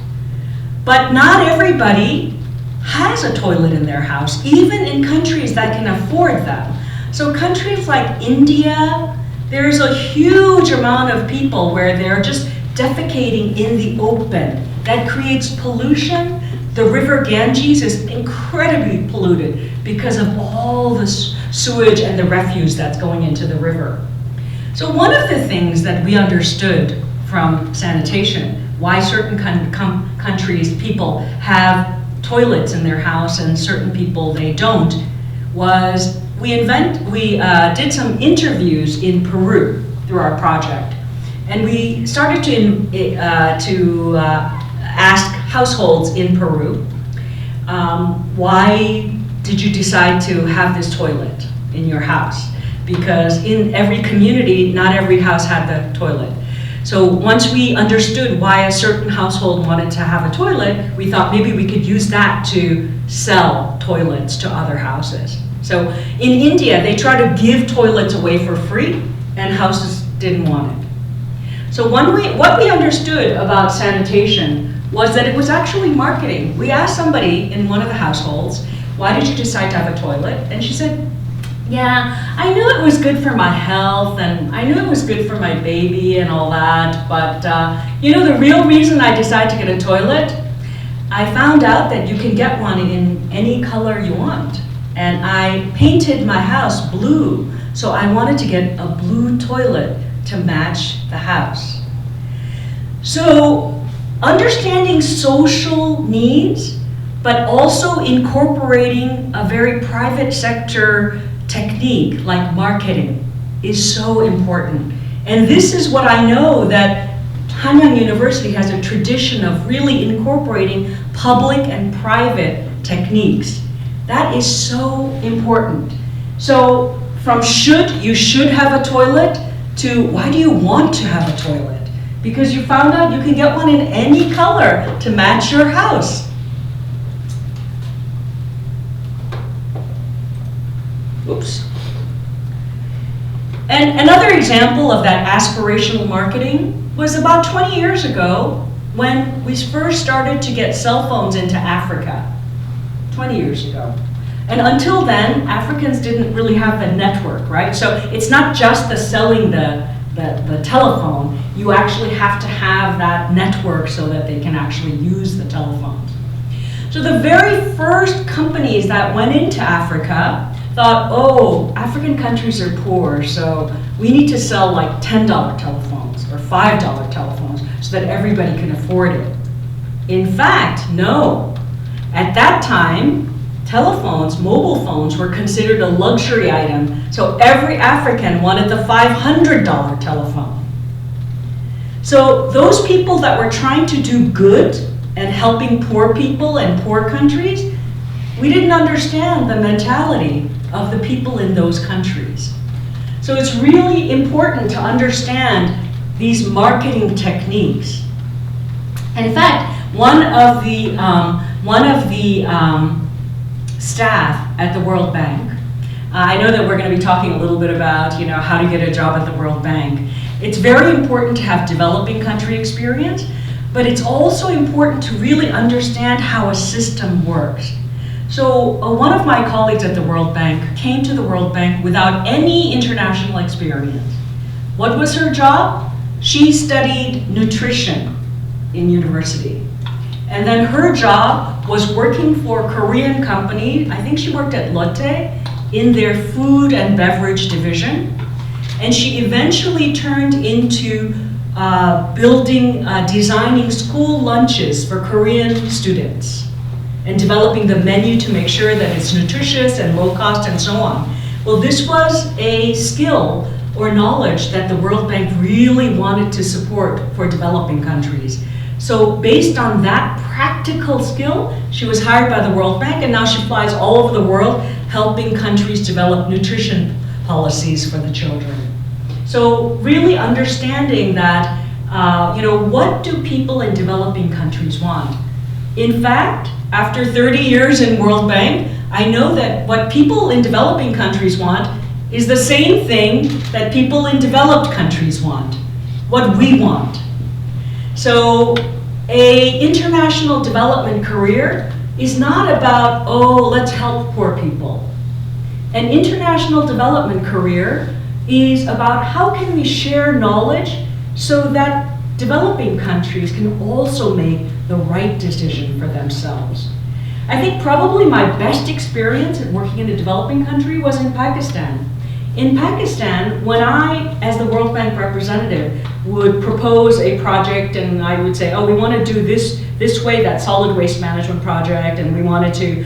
But not everybody has a toilet in their house, even in countries that can afford them. So countries like India, there's a huge amount of people where they're just defecating in the open. That creates pollution. The river Ganges is incredibly polluted because of all the sewage and the refuse that's going into the river. So one of the things that we understood from sanitation, why certain countries, people have toilets in their house and certain people they don't, was we did some interviews in Peru through our project, and we started to ask households in Peru, why did you decide to have this toilet in your house? Because in every community, not every house had the toilet. So once we understood why a certain household wanted to have a toilet, we thought maybe we could use that to sell toilets to other houses. So in India, they try to give toilets away for free, and houses didn't want it. So what we understood about sanitation was that it was actually marketing. We asked somebody in one of the households, why did you decide to have a toilet? And she said, yeah, I knew it was good for my health, and I knew it was good for my baby and all that, but the real reason I decided to get a toilet, I found out that you can get one in any color you want. And I painted my house blue, so I wanted to get a blue toilet to match the house. So understanding social needs, but also incorporating a very private sector technique like marketing is so important. And this is what I know that Hanyang University has a tradition of really incorporating public and private techniques. That is so important. So from you should have a toilet, to why do you want to have a toilet? Because you found out you can get one in any color to match your house. Oops. And another example of that aspirational marketing was about 20 years ago when we first started to get cell phones into Africa. 20 years ago. And until then, Africans didn't really have the network, right? So it's not just the selling the telephone, you actually have to have that network so that they can actually use the telephones. So the very first companies that went into Africa thought, oh, African countries are poor, so we need to sell like $10 telephones or $5 telephones so that everybody can afford it. In fact, no. At that time, telephones, mobile phones, were considered a luxury item, so every African wanted the $500 telephone. So those people that were trying to do good and helping poor people and poor countries, we didn't understand the mentality of the people in those countries. So it's really important to understand these marketing techniques. In fact, one of the staff at the World Bank, I know that we're going to be talking a little bit about, how to get a job at the World Bank. It's very important to have developing country experience, but it's also important to really understand how a system works. So one of my colleagues at the World Bank came to the World Bank without any international experience. What was her job? She studied nutrition in university. And then her job was working for a Korean company. I think she worked at Lotte in their food and beverage division. And she eventually turned into designing school lunches for Korean students and developing the menu to make sure that it's nutritious and low cost and so on. Well, this was a skill or knowledge that the World Bank really wanted to support for developing countries. So based on that practical skill, she was hired by the World Bank, and now she flies all over the world helping countries develop nutrition policies for the children. So really understanding that, what do people in developing countries want? In fact, after 30 years in World Bank, I know that what people in developing countries want is the same thing that people in developed countries want, what we want. So an international development career is not about, oh, let's help poor people. An international development career is about how can we share knowledge so that developing countries can also make the right decision for themselves. I think probably my best experience at working in a developing country was in Pakistan. In Pakistan, when I, as the World Bank representative, would propose a project and I would say, oh, we want to do this way, that solid waste management project, and we wanted to,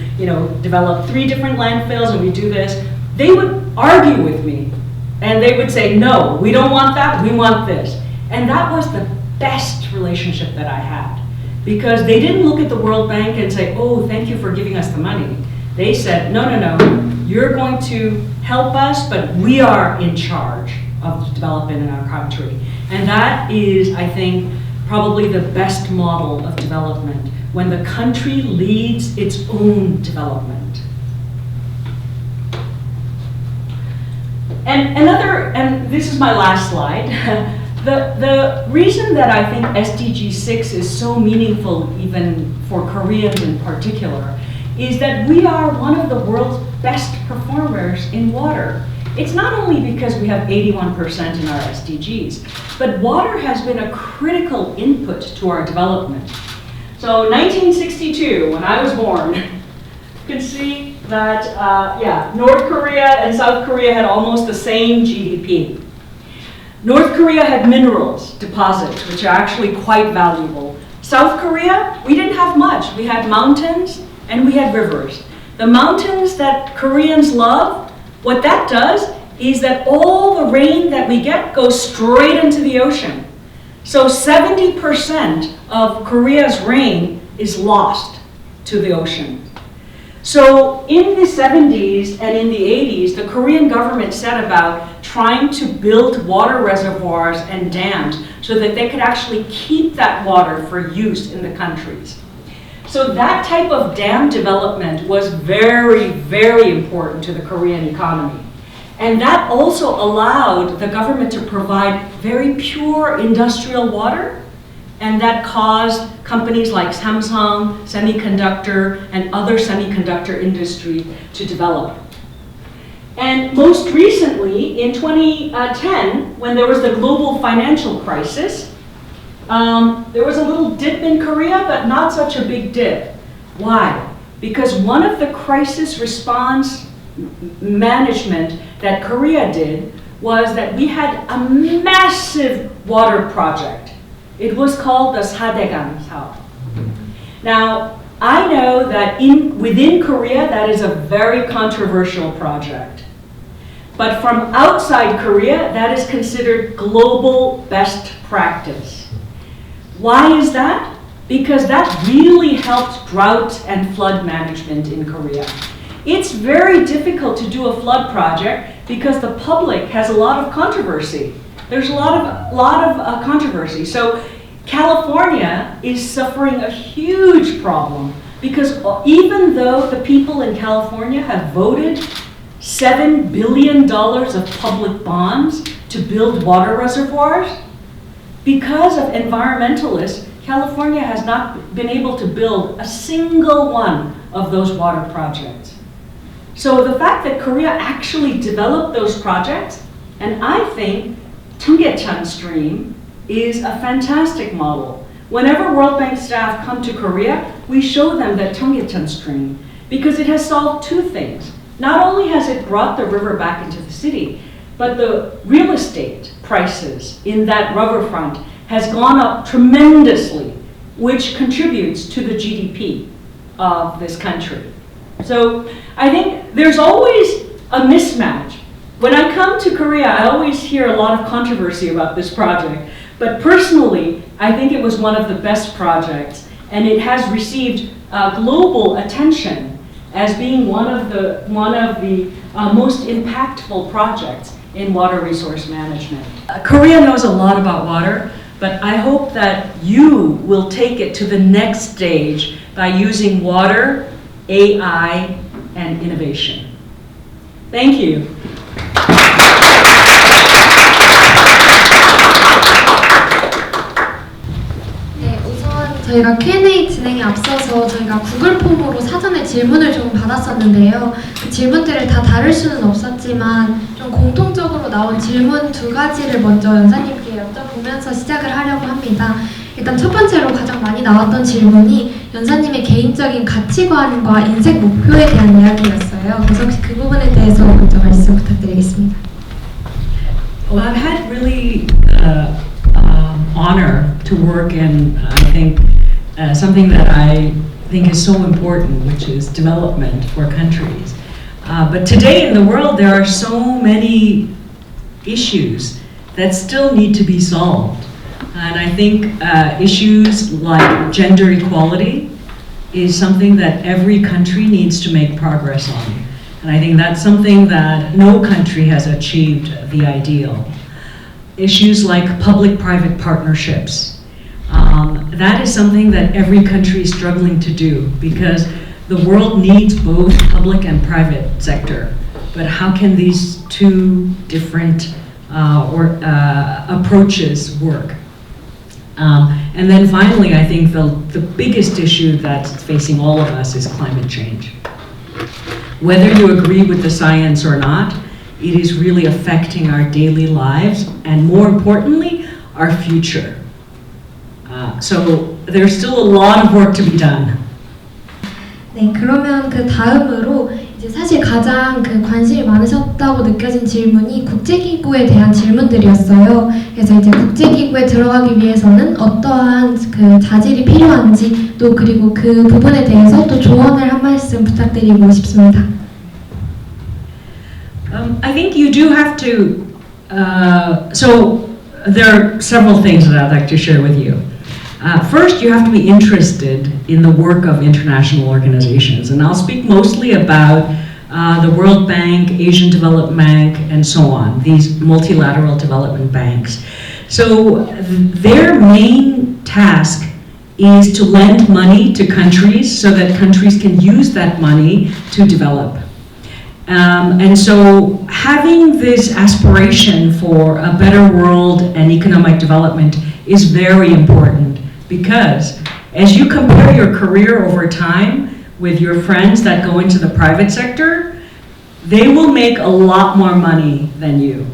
develop 3 different landfills and we do this, they would argue with me. And they would say, no, we don't want that, we want this. And that was the best relationship that I had. Because they didn't look at the World Bank and say, oh, thank you for giving us the money. They said, no, you're going to help us, but we are in charge of development in our country. And that is, I think, probably the best model of development, when the country leads its own development. And this is my last slide. The reason that I think SDG 6 is so meaningful, even for Koreans in particular, is that we are one of the world's best performers in water. It's not only because we have 81% in our SDGs, but water has been a critical input to our development. So 1962, when I was born, you can see that, North Korea and South Korea had almost the same GDP. North Korea had minerals deposits, which are actually quite valuable. South Korea, we didn't have much. We had mountains and we had rivers. The mountains that Koreans love, what that does is that all the rain that we get goes straight into the ocean. So 70% of Korea's rain is lost to the ocean. So in the 70s and in the 80s, the Korean government set about trying to build water reservoirs and dams so that they could actually keep that water for use in the countries. So that type of dam development was very, very important to the Korean economy. And that also allowed the government to provide very pure industrial water, and that caused companies like Samsung, semiconductor, and other semiconductor industry to develop. And most recently, in 2010, when there was the global financial crisis, there was a little dip in Korea, but not such a big dip. Why? Because one of the crisis response management that Korea did was that we had a massive water project. It was called the Sadegang 사업. Now, I know that within Korea, that is a very controversial project. But from outside Korea, that is considered global best practice. Why is that? Because that really helped drought and flood management in Korea. It's very difficult to do a flood project because the public has a lot of controversy. There's a lot of controversy. So California is suffering a huge problem because even though the people in California have voted $7 billion of public bonds to build water reservoirs, because of environmentalists, California has not been able to build a single one of those water projects. So the fact that Korea actually developed those projects, and I think Cheonggyecheon Stream is a fantastic model. Whenever World Bank staff come to Korea, we show them that Cheonggyecheon Stream because it has solved two things. Not only has it brought the river back into the city, but the real estate prices in that riverfront has gone up tremendously, which contributes to the GDP of this country. So I think there's always a mismatch. When I come to Korea, I always hear a lot of controversy about this project. But personally, I think it was one of the best projects, and it has received global attention as being one of the most impactful projects in water resource management. Korea knows a lot about water, but I hope that you will take it to the next stage by using water, AI, and innovation. Thank you. 저희가 Q&A 진행에 앞서서 저희가 구글 폼으로 사전에 질문을 좀 받았었는데요. 그 질문들을 다 다룰 수는 없었지만 좀 공통적으로 나온 질문 두 가지를 먼저 연사님께 여쭤보면서 시작을 하려고 합니다. 일단 첫 번째로 가장 많이 나왔던 질문이 연사님의 개인적인 가치관과 인생 목표에 대한 이야기였어요. 그래서 혹시 그 부분에 대해서 먼저 말씀 부탁드리겠습니다. Well, I've had really honor to work in, I think, something that I think is so important, which is development for countries. But today in the world, there are so many issues that still need to be solved. And I think issues like gender equality is something that every country needs to make progress on. And I think that's something that no country has achieved the ideal. Issues like public-private partnerships. That is something that every country is struggling to do because the world needs both public and private sector. But how can these two different approaches work? And then finally, I think the biggest issue that's facing all of us is climate change. Whether you agree with the science or not, it is really affecting our daily lives and more importantly, our future. So there's still a lot of work to be done. 네, 그러면 그 다음으로 이제 사실 가장 그 관심이 많으셨다고 느껴진 질문이 국제기구에 대한 질문들이었어요. 그래서 이제 국제기구에 들어가기 위해서는 어떠한 그 자질이 필요한지 또 그리고 그 부분에 대해서 또 조언을 한 말씀 부탁드리고 싶습니다. I think you do have to, so there are several things that I'd like to share with you. First, you have to be interested in the work of international organizations, and I'll speak mostly about the World Bank, Asian Development Bank, and so on, these multilateral development banks. So their main task is to lend money to countries so that countries can use that money to develop. And so having this aspiration for a better world and economic development is very important, because as you compare your career over time with your friends that go into the private sector, they will make a lot more money than you.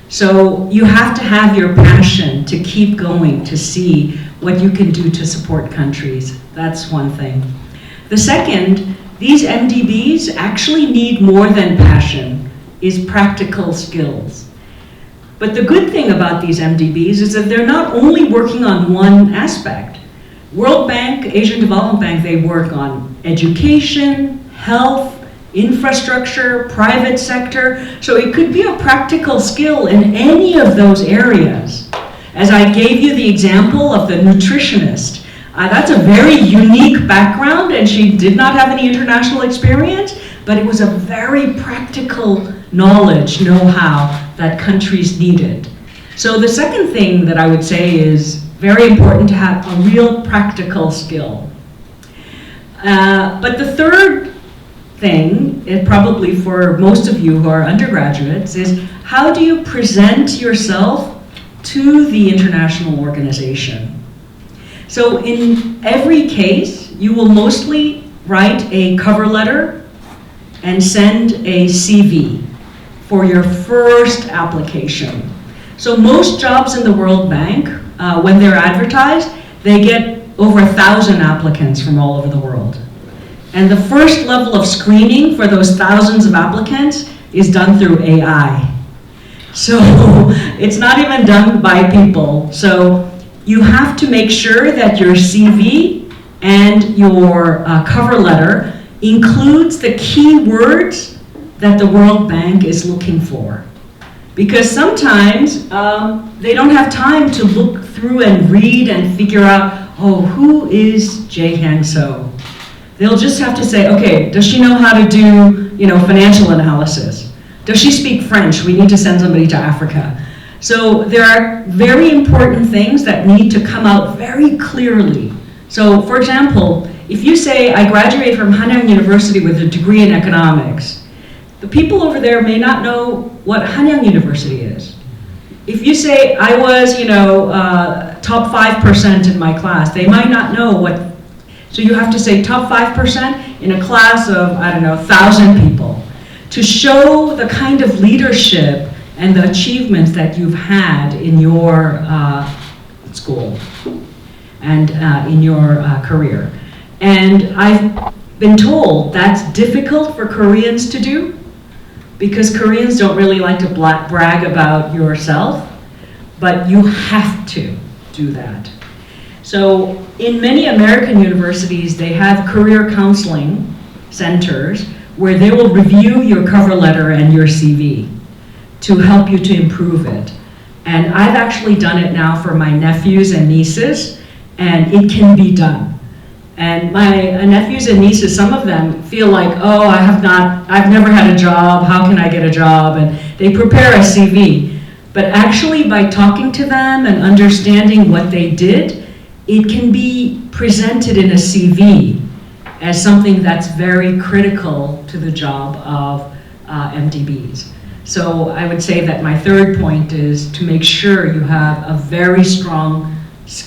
So you have to have your passion to keep going, to see what you can do to support countries. That's one thing. The second, these MDBs actually need more than passion, is practical skills. But the good thing about these MDBs is that they're not only working on one aspect. World Bank, Asian Development Bank, they work on education, health, infrastructure, private sector. So it could be a practical skill in any of those areas. As I gave you the example of the nutritionist, that's a very unique background, and she did not have any international experience, but it was a very practical knowledge, know-how that countries needed. So the second thing that I would say is very important to have a real practical skill. But the third thing, probably for most of you who are undergraduates, is how do you present yourself to the international organization? So in every case, you will mostly write a cover letter and send a CV for your first application. So most jobs in the World Bank, when they're advertised, they get over 1,000 applicants from all over the world. And the first level of screening for those thousands of applicants is done through AI. So it's not even done by people. So you have to make sure that your CV and your cover letter includes the key words that the World Bank is looking for. Because sometimes they don't have time to look through and read and figure out, oh, who is Jae-Hyang So? They'll just have to say, okay, does she know how to do, financial analysis? Does she speak French? We need to send somebody to Africa. So there are very important things that need to come out very clearly. So for example, if you say, I graduated from Hanyang University with a degree in economics, the people over there may not know what Hanyang University is. If you say, I was, top 5% in my class, they might not know what. So you have to say top 5% in a class of, 1,000 people, to show the kind of leadership and the achievements that you've had in your school and in your career. And I've been told that's difficult for Koreans to do, because Koreans don't really like to brag about yourself, but you have to do that. So in many American universities, they have career counseling centers where they will review your cover letter and your CV to help you to improve it. And I've actually done it now for my nephews and nieces, and it can be done. And my nephews and nieces, some of them feel like, oh, I've never had a job, how can I get a job? And they prepare a CV. But actually by talking to them and understanding what they did, it can be presented in a CV as something that's very critical to the job of MDBs. So I would say that my third point is to make sure you have a very strong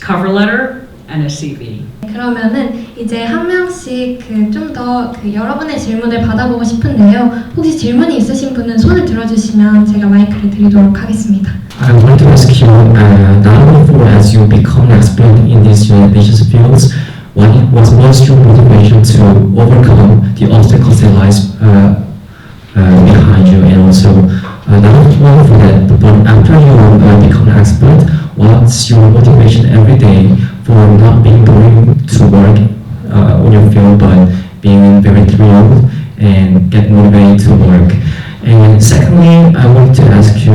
cover letter and a CV. 그러면은 이제 한 명씩 좀 더 여러분의 질문을 받아보고 싶은데요. 혹시 질문이 있으신 분은 손을 들어주시면 제가 마이크를 드리도록 하겠습니다. I want to ask you, not only for as you become an expert in these religious fields, what was your motivation to overcome the obstacles that lies behind you, and also not only for that, but after you become an expert, what's your motivation every day for not being going to work on your field, but being very thrilled and get motivated to work? And secondly, I want to ask you,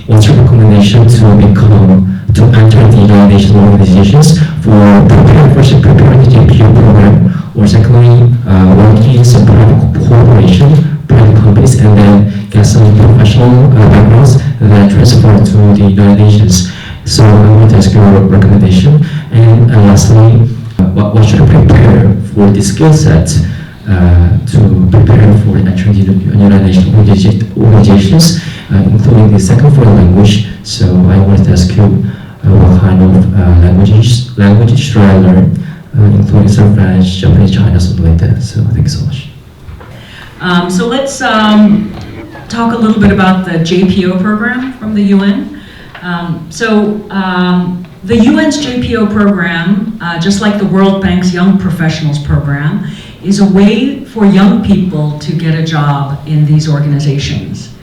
what's your recommendation to enter the United Nations organizations for preparing for the GPU program, or secondly, working in some private corporation, private companies, and then get some professional backgrounds that transfer to the United Nations. So I want to ask your recommendation. And lastly, what should I prepare for the skill set to prepare for entering the United Nations organizations, including the second foreign language. So I wanted to ask you what kind of languages should I learn, including some French, Japanese, Chinese, something like that. So thank you so much. So let's talk a little bit about the JPO program from the UN. The UN's JPO program, just like the World Bank's Young Professionals program, is a way for young people to get a job in these organizations.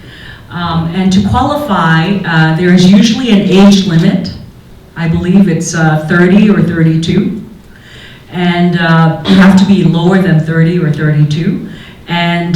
And to qualify, there is usually an age limit. I believe it's 30 or 32. And you have to be lower than 30 or 32. And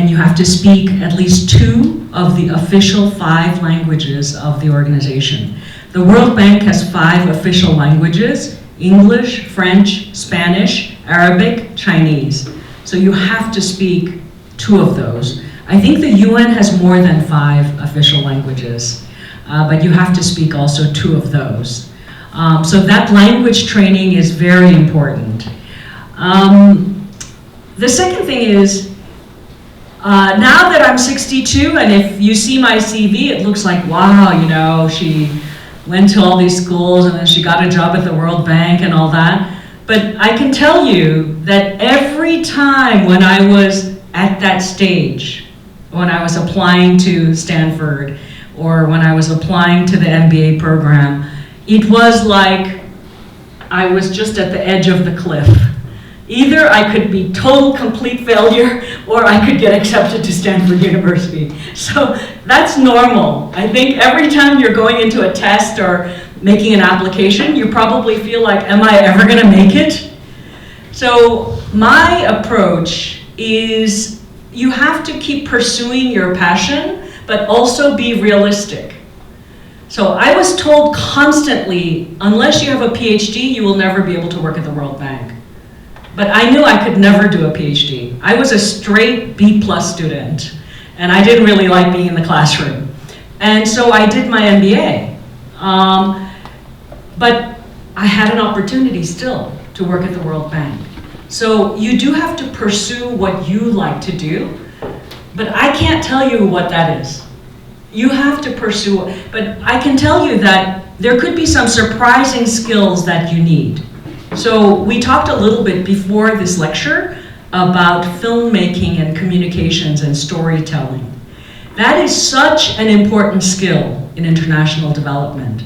you have to speak at least 2 of the official 5 languages of the organization. The World Bank has 5 official languages: English, French, Spanish, Arabic, Chinese. So you have to speak 2 of those. I think the UN has more than 5 official languages, but you have to speak also 2 of those. So that language training is very important. The second thing is, now that I'm 62, and if you see my CV, it looks like, wow, you know, she went to all these schools and then she got a job at the World Bank and all that. But I can tell you that every time when I was at that stage, when I was applying to Stanford or when I was applying to the MBA program, it was like I was just at the edge of the cliff. Either I could be total complete failure or I could get accepted to Stanford University. So that's normal. I think every time you're going into a test or making an application, you probably feel like, am I ever gonna make it? So my approach is you have to keep pursuing your passion, but also be realistic. So I was told constantly, unless you have a PhD, you will never be able to work at the World Bank. But I knew I could never do a PhD. I was a straight B+ student, and I didn't really like being in the classroom. And so I did my MBA. But I had an opportunity still to work at the World Bank. So you do have to pursue what you like to do, but I can't tell you what that is. You have to pursue it, but I can tell you that there could be some surprising skills that you need. So we talked a little bit before this lecture about filmmaking and communications and storytelling. That is such an important skill in international development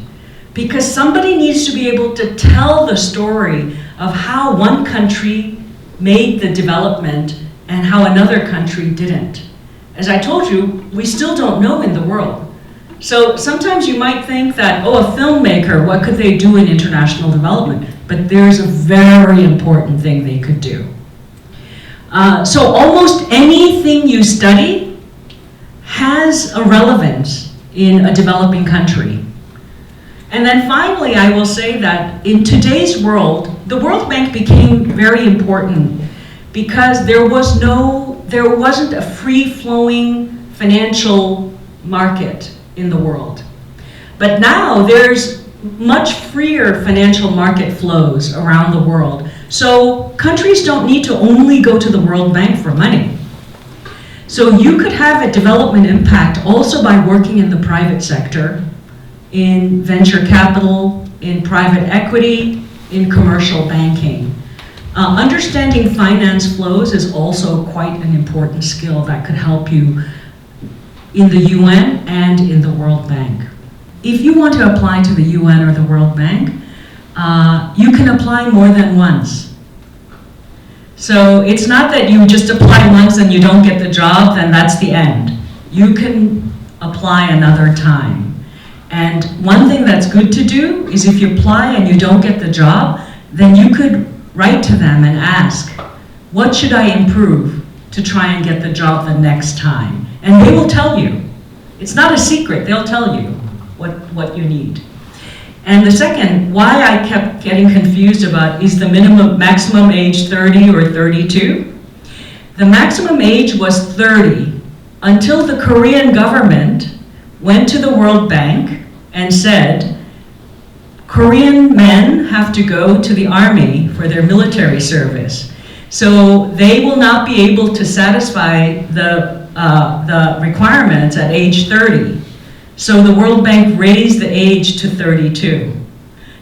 because somebody needs to be able to tell the story of how one country made the development and how another country didn't. As I told you, we still don't know in the world. So sometimes you might think that, oh, a filmmaker, what could they do in international development? But there's a very important thing they could do. So almost anything you study has a relevance in a developing country. And then finally, I will say that in today's world, the World Bank became very important because there wasn't a free-flowing financial market in the world. But now there's much freer financial market flows around the world. So countries don't need to only go to the World Bank for money. So you could have a development impact also by working in the private sector, in venture capital, in private equity, in commercial banking. Understanding finance flows is also quite an important skill that could help you in the UN and in the World Bank. If you want to apply to the UN or the World Bank, you can apply more than once. So it's not that you just apply once and you don't get the job, then that's the end. You can apply another time. And one thing that's good to do is if you apply and you don't get the job, then you could write to them and ask, what should I improve to try and get the job the next time? And they will tell you. It's not a secret, they'll tell you what you need. And the second, why I kept getting confused about is the maximum age 30 or 32? The maximum age was 30 until the Korean government went to the World Bank and said, Korean men have to go to the army for their military service. So they will not be able to satisfy the requirements at age 30. So the World Bank raised the age to 32.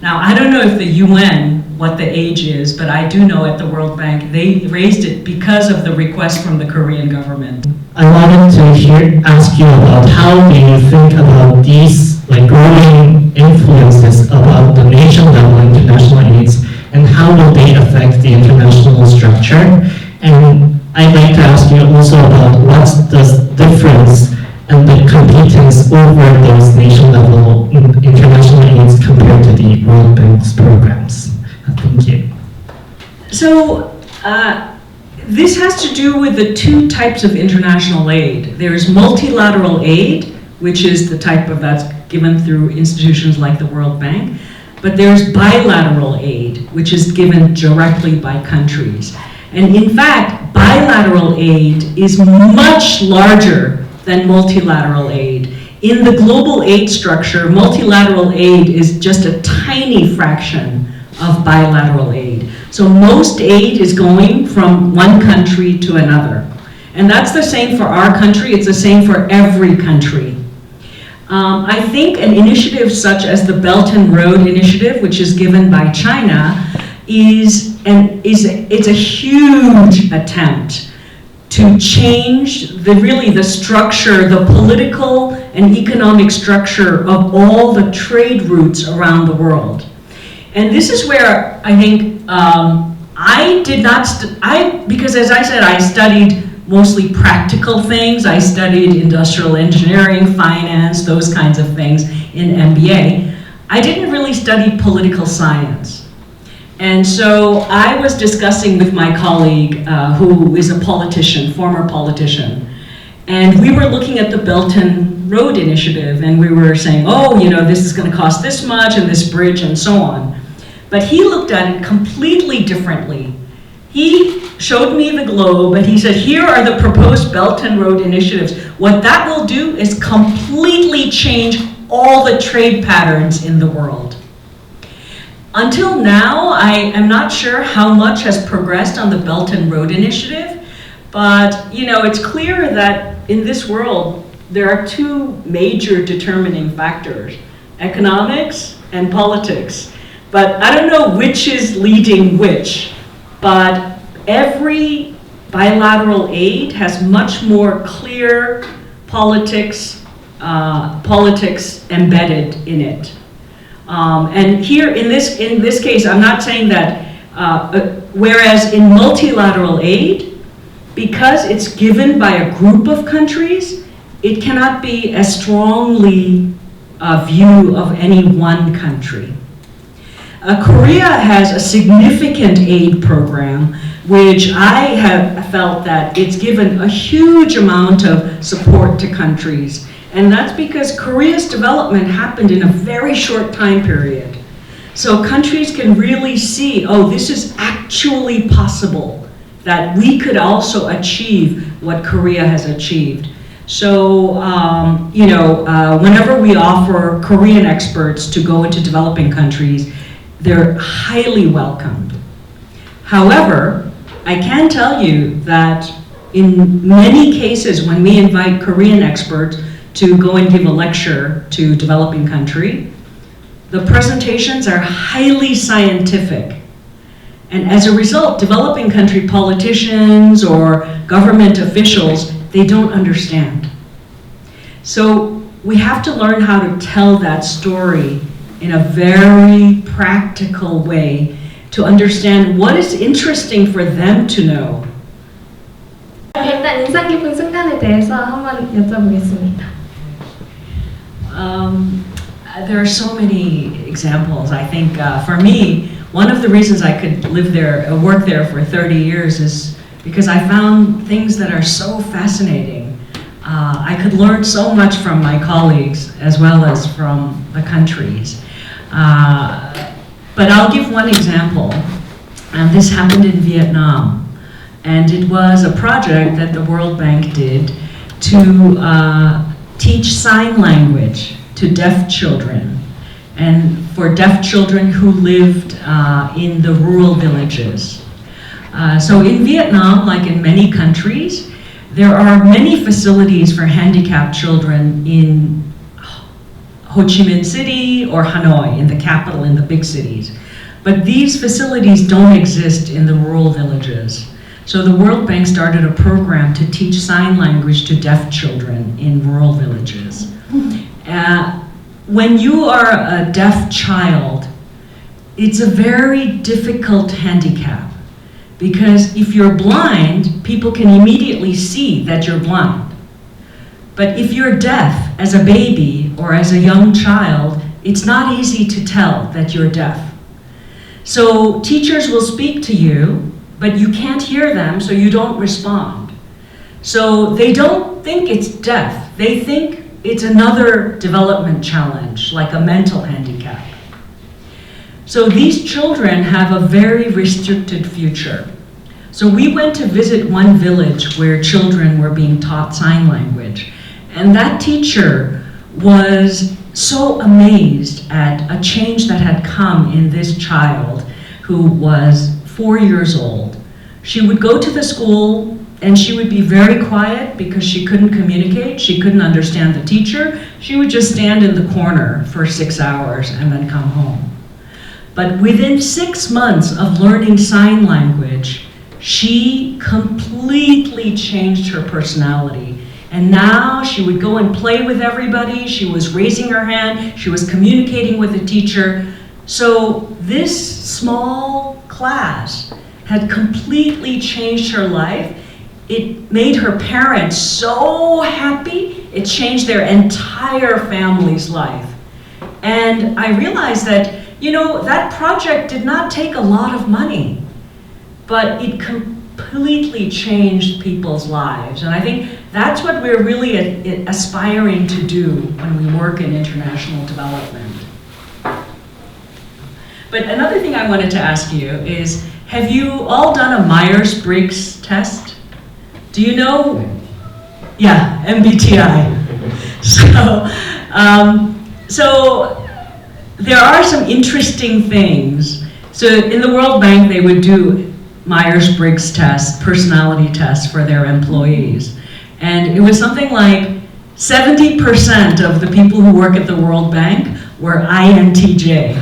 Now, I don't know if the UN, what the age is, but I do know at the World Bank, they raised it because of the request from the Korean government. I wanted to ask you about how do you think about these growing influences about the nation level international aids, and how will they affect the international structure? And I'd like to ask you also about what's the difference and the competence over those nation level international aids compared to the World Bank's programs. Thank you. So this has to do with the two types of international aid. There's multilateral aid, which is the type of that's given through institutions like the World Bank, but there's bilateral aid, which is given directly by countries. And in fact, bilateral aid is much larger than multilateral aid. In the global aid structure, multilateral aid is just a tiny fraction of bilateral aid. So most aid is going from one country to another. And that's the same for our country, it's the same for every country. I think an initiative such as the Belt and Road Initiative, which is given by China, it's a huge attempt to change the structure, the political and economic structure of all the trade routes around the world. And this is where I think because as I said, I studied mostly practical things. I studied industrial engineering, finance, those kinds of things in MBA. I didn't really study political science. And so I was discussing with my colleague who is a politician, former politician, and we were looking at the Belt and Road Initiative, and we were saying, oh, this is going to cost this much and this bridge and so on. But he looked at it completely differently. He showed me the globe and he said, here are the proposed Belt and Road Initiatives. What that will do is completely change all the trade patterns in the world. Until now, I am not sure how much has progressed on the Belt and Road Initiative, but it's clear that in this world, there are two major determining factors, economics and politics. But I don't know which is leading which, but every bilateral aid has much more clear politics embedded in it. And here in this case, I'm not saying that, whereas in multilateral aid, because it's given by a group of countries, it cannot be a strongly view of any one country. Korea has a significant aid program, which I have felt that it's given a huge amount of support to countries. And that's because Korea's development happened in a very short time period. So countries can really see, oh, this is actually possible, that we could also achieve what Korea has achieved. So, whenever we offer Korean experts to go into developing countries, they're highly welcomed. However, I can tell you that in many cases when we invite Korean experts to go and give a lecture to developing country, the presentations are highly scientific. And as a result, developing country politicians or government officials, they don't understand. So we have to learn how to tell that story in a very practical way to understand what is interesting for them to know. 일단 인상 깊은 순간에 대해서 한번 여쭤보겠습니다. There are so many examples. I think for me, one of the reasons I could live there, work there for 30 years is because I found things that are so fascinating. I could learn so much from my colleagues as well as from the countries. But I'll give one example. This happened in Vietnam. And it was a project that the World Bank did to teach sign language to deaf children, and for deaf children who lived in the rural villages. So in Vietnam, like in many countries, there are many facilities for handicapped children in Ho Chi Minh City or Hanoi, in the capital, in the big cities. But these facilities don't exist in the rural villages. So the World Bank started a program to teach sign language to deaf children in rural villages. When you are a deaf child, it's a very difficult handicap, because if you're blind, people can immediately see that you're blind. But if you're deaf as a baby or as a young child, it's not easy to tell that you're deaf. So teachers will speak to you, but you can't hear them, so you don't respond. So they don't think it's deaf. They think it's another development challenge, like a mental handicap. So these children have a very restricted future. So we went to visit one village where children were being taught sign language. And that teacher was so amazed at a change that had come in this child who was 4 years old. She would go to the school and she would be very quiet because she couldn't communicate, she couldn't understand the teacher. She would just stand in the corner for 6 hours and then come home. But within 6 months of learning sign language, she completely changed her personality. And now she would go and play with everybody, she was raising her hand, she was communicating with the teacher. So this small class had completely changed her life. It made her parents so happy, it changed their entire family's life. And I realized that, you know, that project did not take a lot of money, but it completely changed people's lives. And I think that's what we're really aspiring to do when we work in international development. But another thing I wanted to ask you is, have you all done a Myers-Briggs test? Do you know? Yeah, MBTI. So there are some interesting things. So in the World Bank, they would do Myers-Briggs tests, personality tests for their employees. And it was something like 70% of the people who work at the World Bank were INTJ.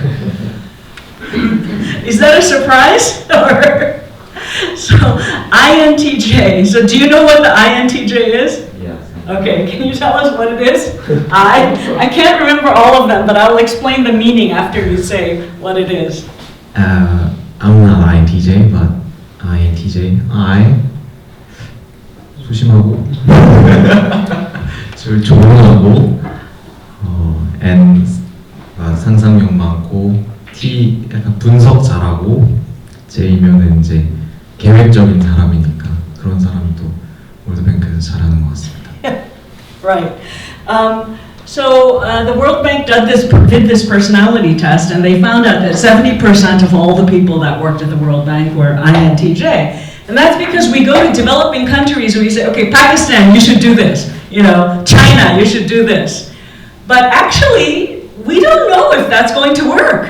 Is that a surprise? So INTJ, so do you know what the INTJ is? Yes. Okay, can you tell us what it is? I can't remember all of them, but I'll explain the meaning after you say what it is. I'm not INTJ, but INTJ. I 소심하고 조용하고 N 상상력 많고 T 약간 분석 잘하고 J면은 이제 계획적인 사람이니까 그런 사람이 또 월드뱅크에서 잘하는 것 같습니다. Right. So the World Bank did this personality test, and they found out that 70% of all the people that worked at the World Bank were INTJ. And that's because we go to developing countries and we say, okay, Pakistan, you should do this. You know, China, you should do this. But actually, we don't know if that's going to work.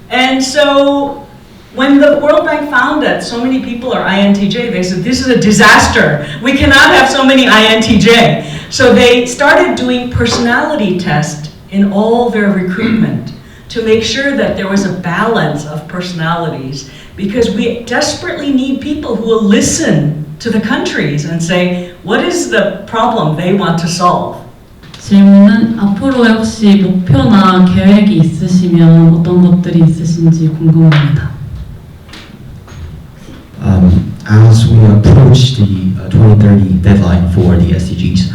And so when the World Bank found that so many people are INTJ, they said, this is a disaster. We cannot have so many INTJ. So they started doing personality tests in all their recruitment to make sure that there was a balance of personalities, because we desperately need people who will listen to the countries and say, what is the problem they want to solve? 질문은 앞으로 혹시 목표나 계획이 있으시면 어떤 것들이 있으신지 궁금합니다. As we approach the 2030 deadline for the SDGs,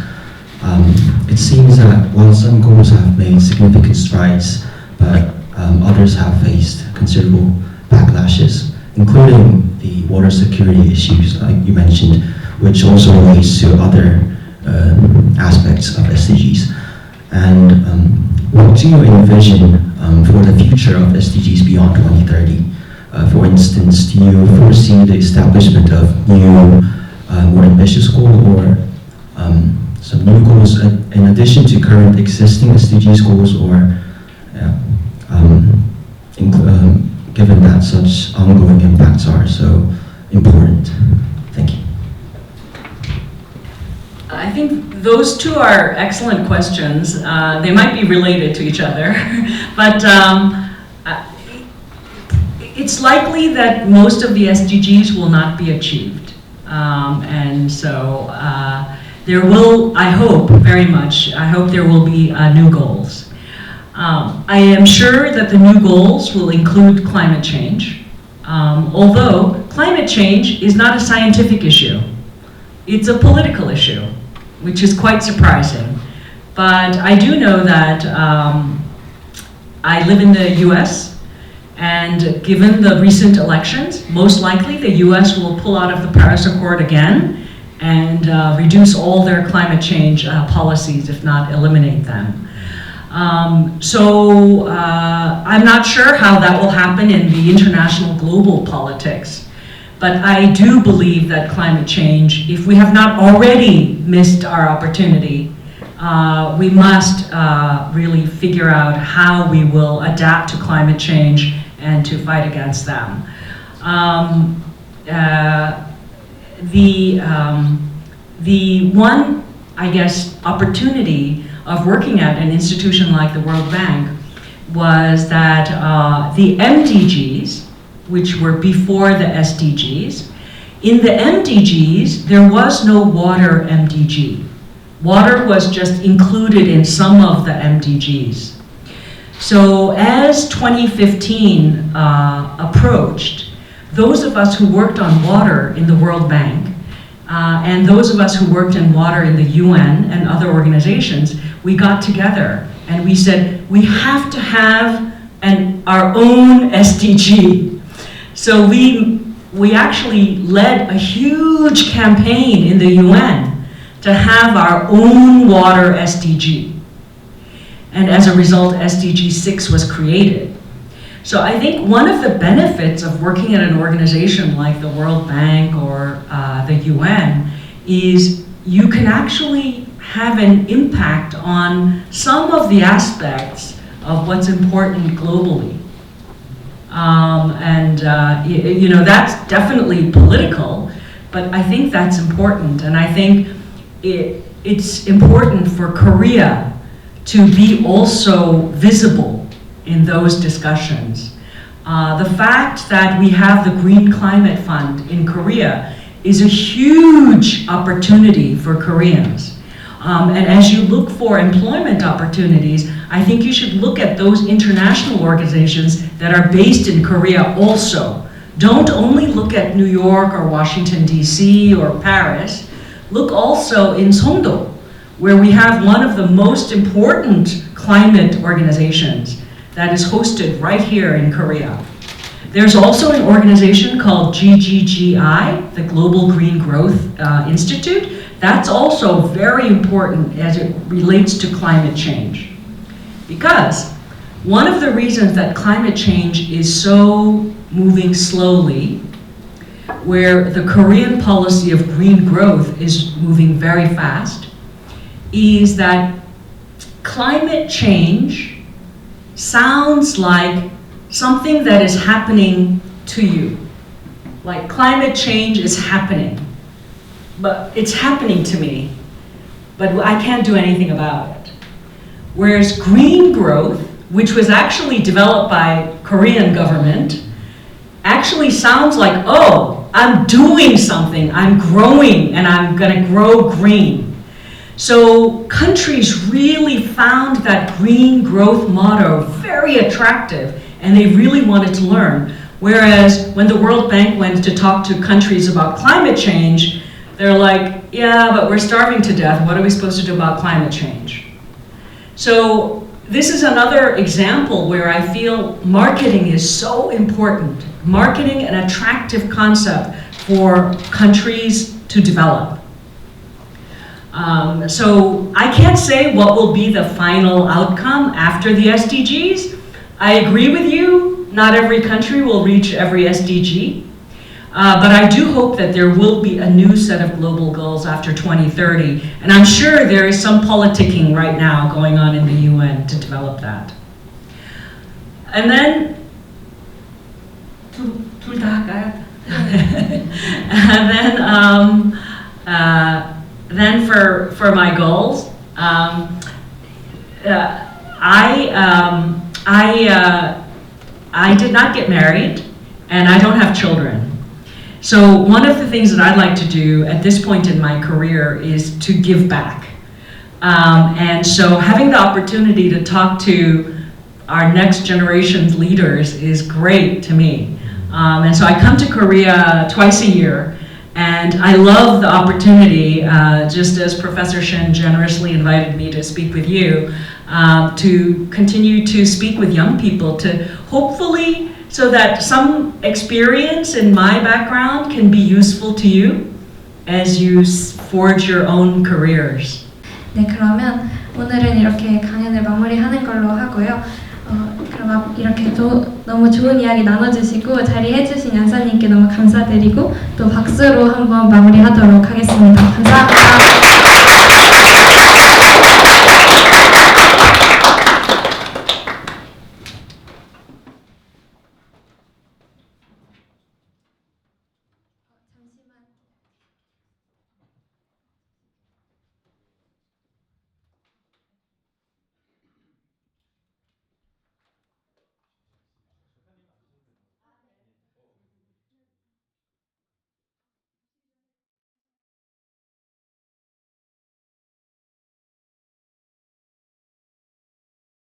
it seems that while some goals have made significant strides, but others have faced considerable backlashes, including the water security issues like you mentioned, which also relates to other aspects of SDGs. And what do you envision for the future of SDGs beyond 2030? For instance, do you foresee the establishment of new, more ambitious goals, or some new goals in addition to current existing SDGs goals, or given that such ongoing impacts are so important? Thank you. I think those two are excellent questions. They might be related to each other, but it's likely that most of the SDGs will not be achieved. And so there will, I hope very much, I hope there will be new goals. I am sure that the new goals will include climate change, although climate change is not a scientific issue. It's a political issue, which is quite surprising. But I do know that I live in the US, and given the recent elections, most likely the US will pull out of the Paris Accord again and reduce all their climate change policies, if not eliminate them. So I'm not sure how that will happen in the international global politics. But I do believe that climate change, if we have not already missed our opportunity, we must really figure out how we will adapt to climate change and to fight against them. The one, I guess, opportunity of working at an institution like the World Bank was that the MDGs, which were before the SDGs. In the MDGs, there was no water MDG. Water was just included in some of the MDGs. So as 2015 approached, those of us who worked on water in the World Bank and those of us who worked in water in the UN and other organizations, we got together and we said, we have to have our own SDG. So we actually led a huge campaign in the UN to have our own water SDG. And as a result, SDG 6 was created. So I think one of the benefits of working at an organization like the World Bank or the UN is you can actually have an impact on some of the aspects of what's important globally. You know, that's definitely political, but I think that's important. And I think it's important for Korea to be also visible in those discussions. The fact that we have the Green Climate Fund in Korea is a huge opportunity for Koreans. And as you look for employment opportunities, I think you should look at those international organizations that are based in Korea also. Don't only look at New York or Washington, D.C. or Paris. Look also in Songdo, where we have one of the most important climate organizations that is hosted right here in Korea. There's also an organization called GGGI, the Global Green Growth Institute. That's also very important as it relates to climate change. Because one of the reasons that climate change is so moving slowly, where the Korean policy of green growth is moving very fast, is that climate change sounds like something that is happening to you. Like climate change is happening, but it's happening to me, but I can't do anything about it. Whereas green growth, which was actually developed by Korean government, actually sounds like, oh, I'm doing something, I'm growing, and I'm gonna grow green. So countries really found that green growth motto very attractive, and they really wanted to learn. Whereas when the World Bank went to talk to countries about climate change, they're like, yeah, but we're starving to death. What are we supposed to do about climate change? So this is another example where I feel marketing is so important. Marketing an attractive concept for countries to develop. So I can't say what will be the final outcome after the SDGs. I agree with you, not every country will reach every SDG. But I do hope that there will be a new set of global goals after 2030. And I'm sure there is some politicking right now going on in the UN to develop that. And then, 둘 다 할까요? And then for my goals, I did not get married, and I don't have children. So one of the things that I'd like to do at this point in my career is to give back. And so having the opportunity to talk to our next generation's leaders is great to me. And so I come to Korea twice a year, and I love the opportunity, just as Professor Shen generously invited me to speak with you, to continue to speak with young people, to hopefully, so that some experience in my background can be useful to you as you forge your own careers. 네, 그러면 오늘은 이렇게 강연을 마무리하는 걸로 하고요. 그럼 이렇게 너무 좋은 이야기 나눠주시고 자리해주신 연사님께 너무 감사드리고 또 박수로 한번 마무리하도록 하겠습니다. 감사합니다.